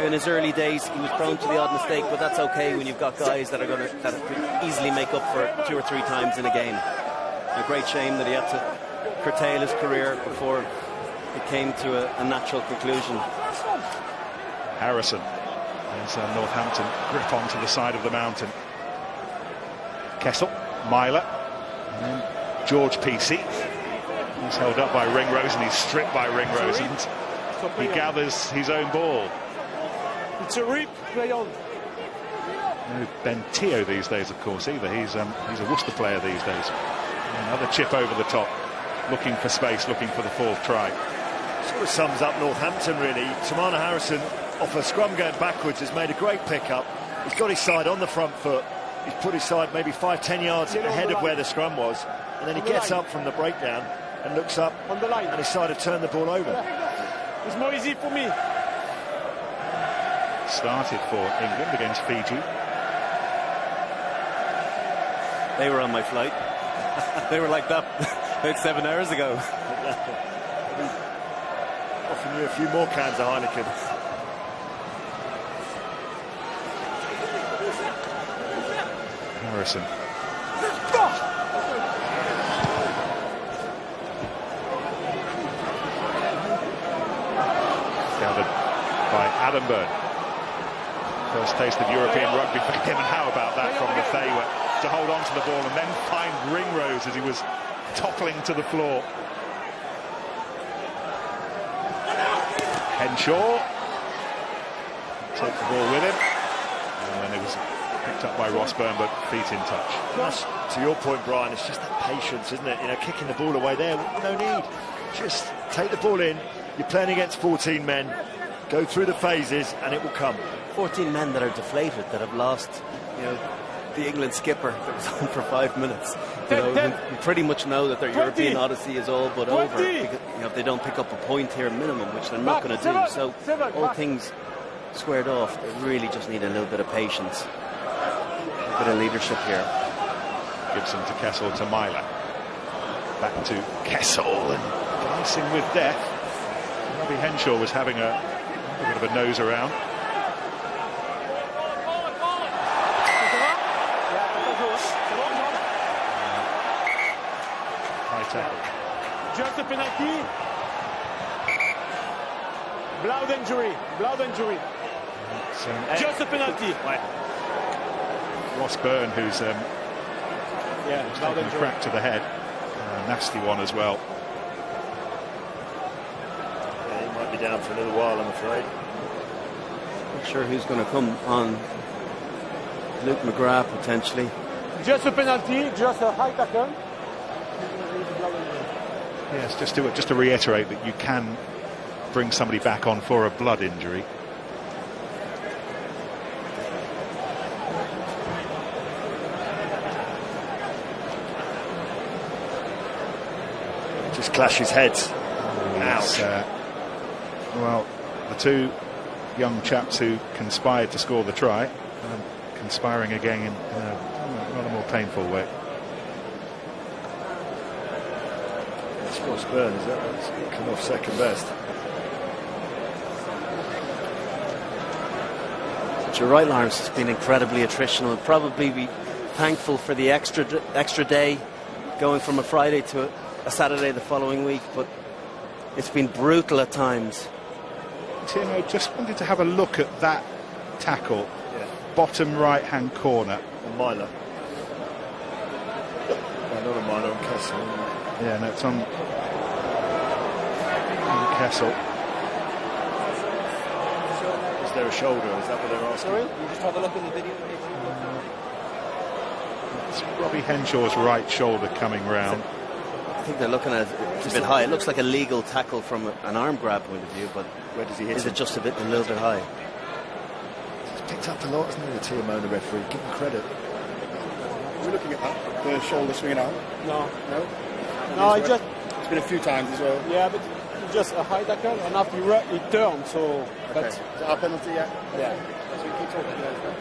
In his early days, he was prone to the odd mistake, but that's okay when you've got guys that could easily make up for 2 or 3 times in a game. A great shame that he had to curtail his career before it came to a natural conclusion. Harrison as Northampton grip onto the side of the mountain. Kessel, Myler, and then George Peacey. He's held up by Ringrose and he's stripped by Ringrose, and he gathers his own ball. It's a rip, play on. No Ben Teo these days, of course, either. He's a Worcester player these days. Another chip over the top, looking for space, looking for the 4th try. Sort of sums up Northampton, really. Tamana Harrison, off a scrum going backwards, has made a great pickup. He's got his side on the front foot. He's put his side maybe 5-10 yards ahead of where the scrum was, and then he gets up from the breakdown and looks up on the line, and his side have turned the ball over. It's more easy for me. Started for England against Fiji. They were on my flight. They were like that about 7 hours ago. Offering you a few more cans of Heineken. Harrison. Gathered by Adam Byrne. First taste of European rugby for him, and how about that from Lefebvre to hold on to the ball and then find Ringrose as he was toppling to the floor. Henshaw take the ball with him, and then it was picked up by Ross Byrne, but feet in touch. That's, to your point, Brian, it's just that patience, isn't it? You know, kicking the ball away there, no need. Just take the ball in. You're playing against 14 men. Go through the phases, and it will come. 14 men that are deflated, that have lost, the England skipper that was on for 5 minutes. We pretty much know that their European odyssey is all but over. Because, if they don't pick up a point here minimum, which they're not going to do. So all things squared off, they really just need a little bit of patience. A bit of leadership here. Gibson to Kessel to Myler. Back to Kessel, and dancing with death. Robbie Henshaw was having a bit of a nose around. High tackle. Just a penalty. Blood injury. Just a penalty. Ross Byrne, who's taken a crack to the head. A nasty one as well. Yeah, he might be down for a little while, I'm afraid. Not sure who's going to come on. Luke McGrath, potentially. Just a penalty, just a high tackle. Yes, just to reiterate that you can bring somebody back on for a blood injury. Just clashes heads. Ouch. Well, the 2 young chaps who conspired to score the try, conspiring again in a rather more painful way. It's Ross Byrne, is that right? Come off second best. But you're right, Lawrence, it's been incredibly attritional. Probably be thankful for the extra day going from a Friday to a Saturday the following week, but it's been brutal at times. Tim, I just wanted to have a look at that tackle, bottom right-hand corner. And Myler. No, not a mine on Kessel. Yeah, no, it's on Kessel. Is there a shoulder? Is that what they're asking? Sorry, you just have a look in the video. It's Robbie Henshaw's right shoulder coming round. I think they're looking at it, it's a bit high. It looks like a legal tackle from an arm grab point of view, but where does he hit? Is it just a little bit high? He's picked up a lot, isn't he, the TMO, the referee? Give him credit. Are we looking at that? The shoulder swinging out? No. No? No, it's been a few times as well. Yeah, but just a high tackle, and after he turned, so... Okay. But, is that our penalty yet? Yeah. So we keep talking there.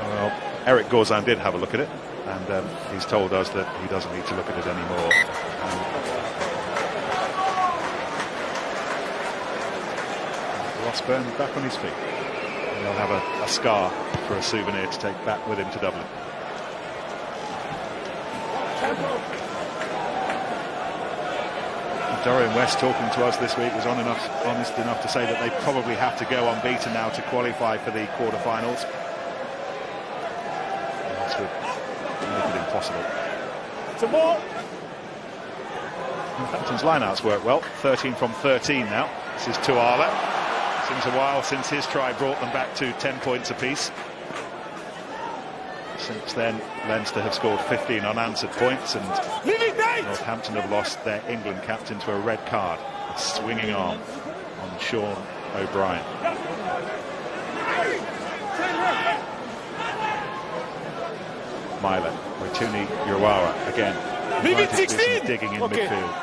Well, Eric Gorzan did have a look at it, and he's told us that he doesn't need to look at it anymore. Ross Byrne back on his feet. And he'll have a scar for a souvenir to take back with him to Dublin. Dorian West, talking to us this week, was honest enough to say that they probably have to go unbeaten now to qualify for the quarterfinals. This would make it impossible. Some more. Northampton's lineouts work well. 13 from 13 now. This is Tuala. Seems a while since his try brought them back to 10 points apiece. Since then, Leinster have scored 15 unanswered points, and Northampton have lost their England captain to a red card. A swinging arm on Sean O'Brien. Myler, Waituni Urawa again. Leave it 16! Digging in midfield.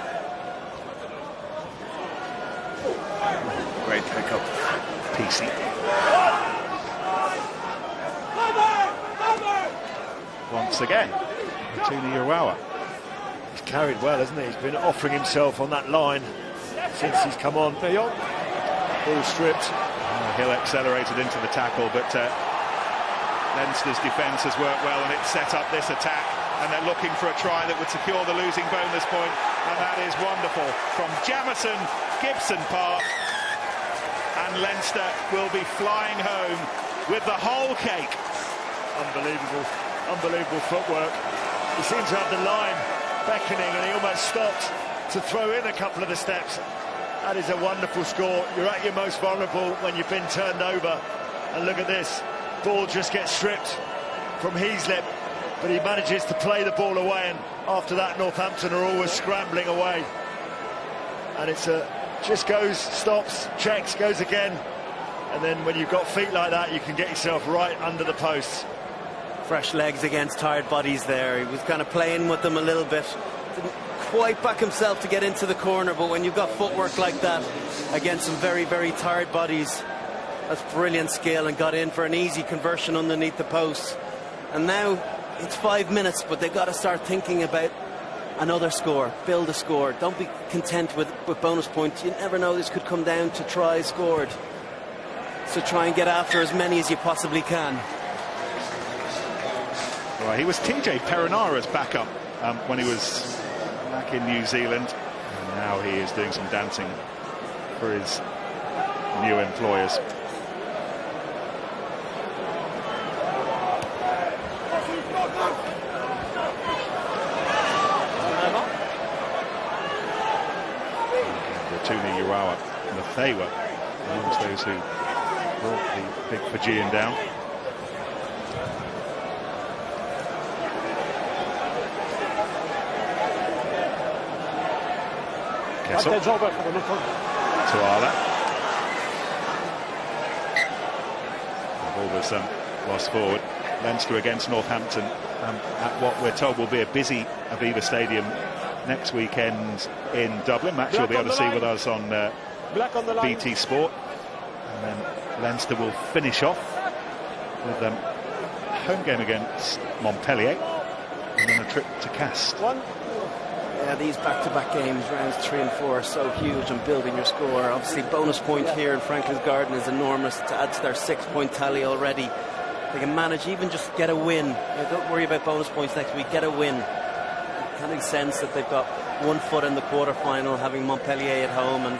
Great pick-up. PC. Once again, Waituni Urawa. He's carried well, hasn't he? He's been offering himself on that line since he's come on. Ball stripped. Hill accelerated into the tackle, but Leinster's defence has worked well, and it's set up this attack, and they're looking for a try that would secure the losing bonus point, and that is wonderful from Jamison Gibson Park, and Leinster will be flying home with the whole cake. Unbelievable footwork. He seems to have the line beckoning, and he almost stopped to throw in a couple of the steps. That is a wonderful score. You're at your most vulnerable when you've been turned over, and look at this. Ball just gets stripped from Heaslip, but he manages to play the ball away, and after that Northampton are always scrambling away, and it's just goes, stops, checks, goes again, and then when you've got feet like that, you can get yourself right under the posts. Fresh legs against tired bodies there. He was kind of playing with them a little bit. Didn't quite back himself to get into the corner, but when you've got footwork like that against some very, very tired bodies, that's brilliant skill, and got in for an easy conversion underneath the post. And now it's 5 minutes, but they've got to start thinking about another score, build a score. Don't be content with bonus points. You never know, this could come down to tries scored. So try and get after as many as you possibly can. Right, he was TJ Perinara's backup when he was back in New Zealand, and now he is doing some dancing for his new employers. Waituni Urawa, Mathewa, amongst those who brought the big Fijian down. Kessel. Tuala. The ball was lost forward. Leinster against Northampton at what we're told will be a busy Aviva Stadium next weekend in Dublin. Match you'll be able to see with us on BT Sport. And then Leinster will finish off with a home game against Montpellier, and then a trip to Cast. Yeah, these back-to-back games, rounds 3 and 4, are so huge on building your score. Obviously, bonus point here in Franklin's Garden is enormous to add to their 6-point tally already. They can manage, even just get a win. Don't worry about bonus points next week, get a win. Kind of sense that they've got 1 foot in the quarter-final, having Montpellier at home, and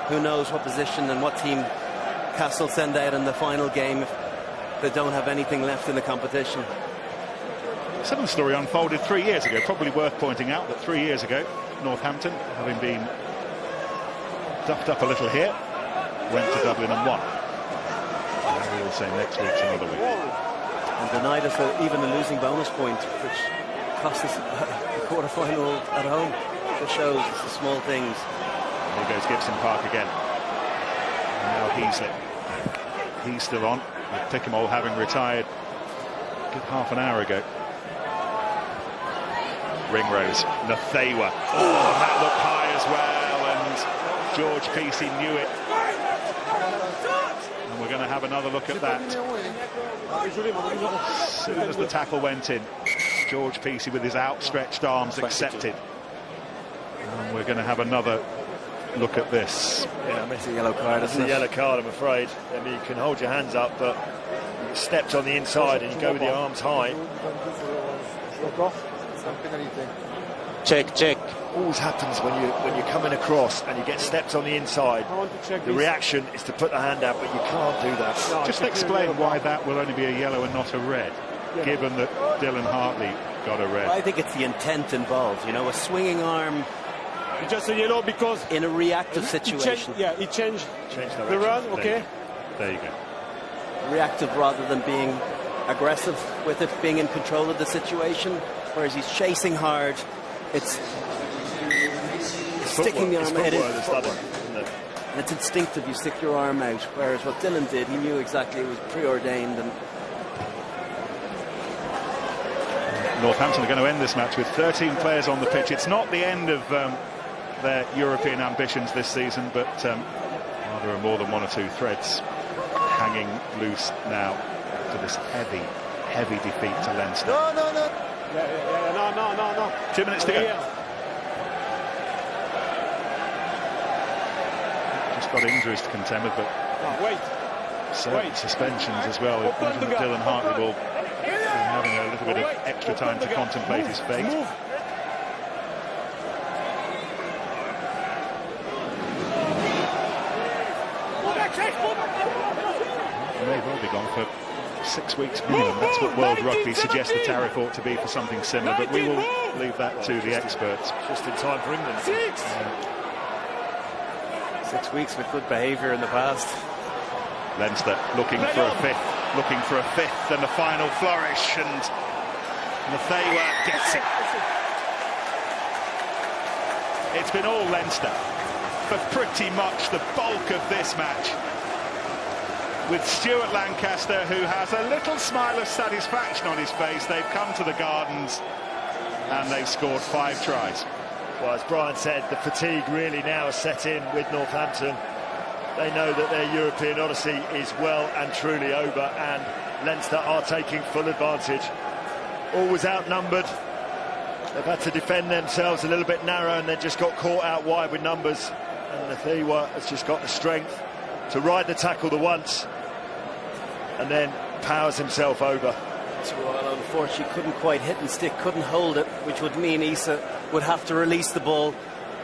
who knows what position and what team Castle send out in the final game if they don't have anything left in the competition. Similar story unfolded 3 years ago. Probably worth pointing out that 3 years ago, Northampton, having been duffed up a little here, went to Dublin and won. And we'll say next week's another week. And denied us even a losing bonus point, which cost us the quarter-final at home. It shows it's the small things. Here goes Gibson Park again. And now Heasley. He's still on, with Pickemall having retired a good half an hour ago. Ringrose, Nathawa. Oh, that looked high as well, and George Peacey knew it. And we're going to have another look at that. As soon as the tackle went in, George Peacey with his outstretched arms accepted. And we're going to have another look at this. Yeah, it's a yellow card. It's a yellow card, I'm afraid. I mean, you can hold your hands up, but you stepped on the inside and you go with your arms high. Check. Always happens when you're coming across and you get stepped on the inside. The reaction is to put the hand out, but you can't do that. Just explain why that will only be a yellow and not a red, given that Dylan Hartley got a red. Well, I think it's the intent involved, you know, a swinging arm. It's just a yellow because in a reactive situation. He changed the run, okay? There you go. Reactive rather than being aggressive with it, being in control of the situation, whereas he's chasing hard. It's sticking the arm out. And it's instinctive, you stick your arm out, whereas what Dylan did, he knew exactly it was preordained. And Northampton are going to end this match with 13 players on the pitch. It's not the end of their European ambitions this season, but there are more than one or two threads hanging loose now after this heavy defeat to Leinster. No. 2 minutes to go. Just got injuries to contend with, but certain suspensions as well. Imagine that Dylan Hartley will be having a little bit of extra time to contemplate his fate. May well be gone for 6 weeks minimum. That's what World Rugby suggests the tariff ought to be for something similar, but we will leave that to the experts. Just in time for England. 6 weeks with good behaviour in the past. Leinster looking for a fifth, and the final flourish, and Nathawa gets it. It's been all Leinster for pretty much the bulk of this match, with Stuart Lancaster, who has a little smile of satisfaction on his face. They've come to the Gardens and they've scored 5 tries. Well, as Brian said, the fatigue really now has set in with Northampton. They know that their European odyssey is well and truly over, and Leinster are taking full advantage. Always outnumbered. They've had to defend themselves a little bit narrow, and they just got caught out wide with numbers. And Nathawa has just got the strength to ride the tackle the once, and then powers himself over. Well, unfortunately, couldn't quite hit and stick, couldn't hold it, which would mean Issa would have to release the ball.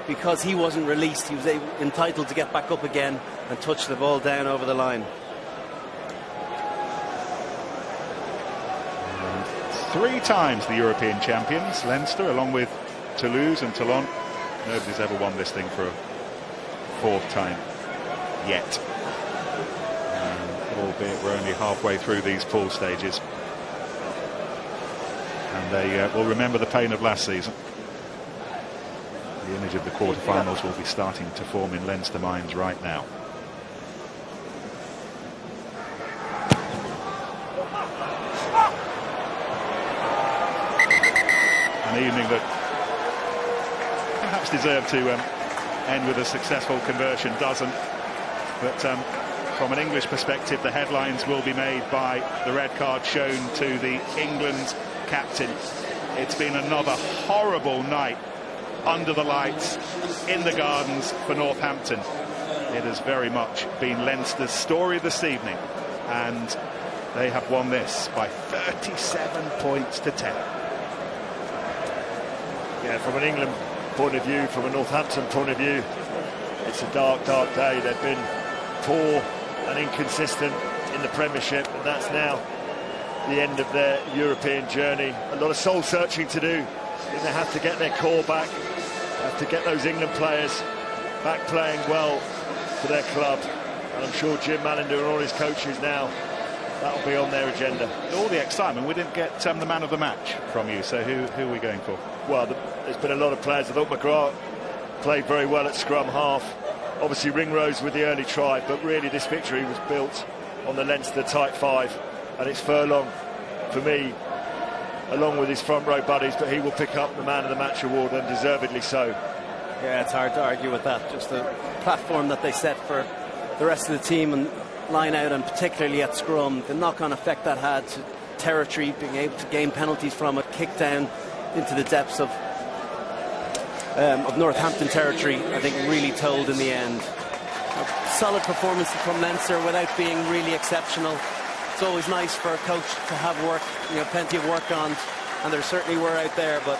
Because he wasn't released, he was entitled to get back up again and touch the ball down over the line. 3 times the European champions, Leinster, along with Toulouse and Toulon. Nobody's ever won this thing for a 4th time yet. Albeit we're only halfway through these pool stages. And they will remember the pain of last season. The image of the quarterfinals will be starting to form in Leinster minds right now. An evening that perhaps deserved to end with a successful conversion, doesn't. But from an English perspective, the headlines will be made by the red card shown to the England captain. It's been another horrible night under the lights in the Gardens for Northampton. It has very much been Leinster's story this evening, and they have won this by 37 points to 10. Yeah, from an England point of view, from a Northampton point of view, it's a dark day. They've been poor and inconsistent in the Premiership, and that's now the end of their European journey. A lot of soul searching to do. They have to get their core back, have to get those England players back playing well for their club. And I'm sure Jim Mallender and all his coaches now, that'll be on their agenda. All the excitement. We didn't get the man of the match from you, so who are we going for? Well, there's been a lot of players. I thought McGrath played very well at scrum half. Obviously Ringrose with the early try, but really this victory was built on the Leinster tight five, and it's Furlong for me, along with his front row buddies, but he will pick up the man of the match award, and deservedly so. Yeah, it's hard to argue with that. Just the platform that they set for the rest of the team and line out, and particularly at scrum, the knock-on effect that had to territory, being able to gain penalties from it, kick down into the depths of Northampton territory, I think really told in the end. A solid performance from Leinster without being really exceptional. It's always nice for a coach to have work, plenty of work on, and there certainly were out there, but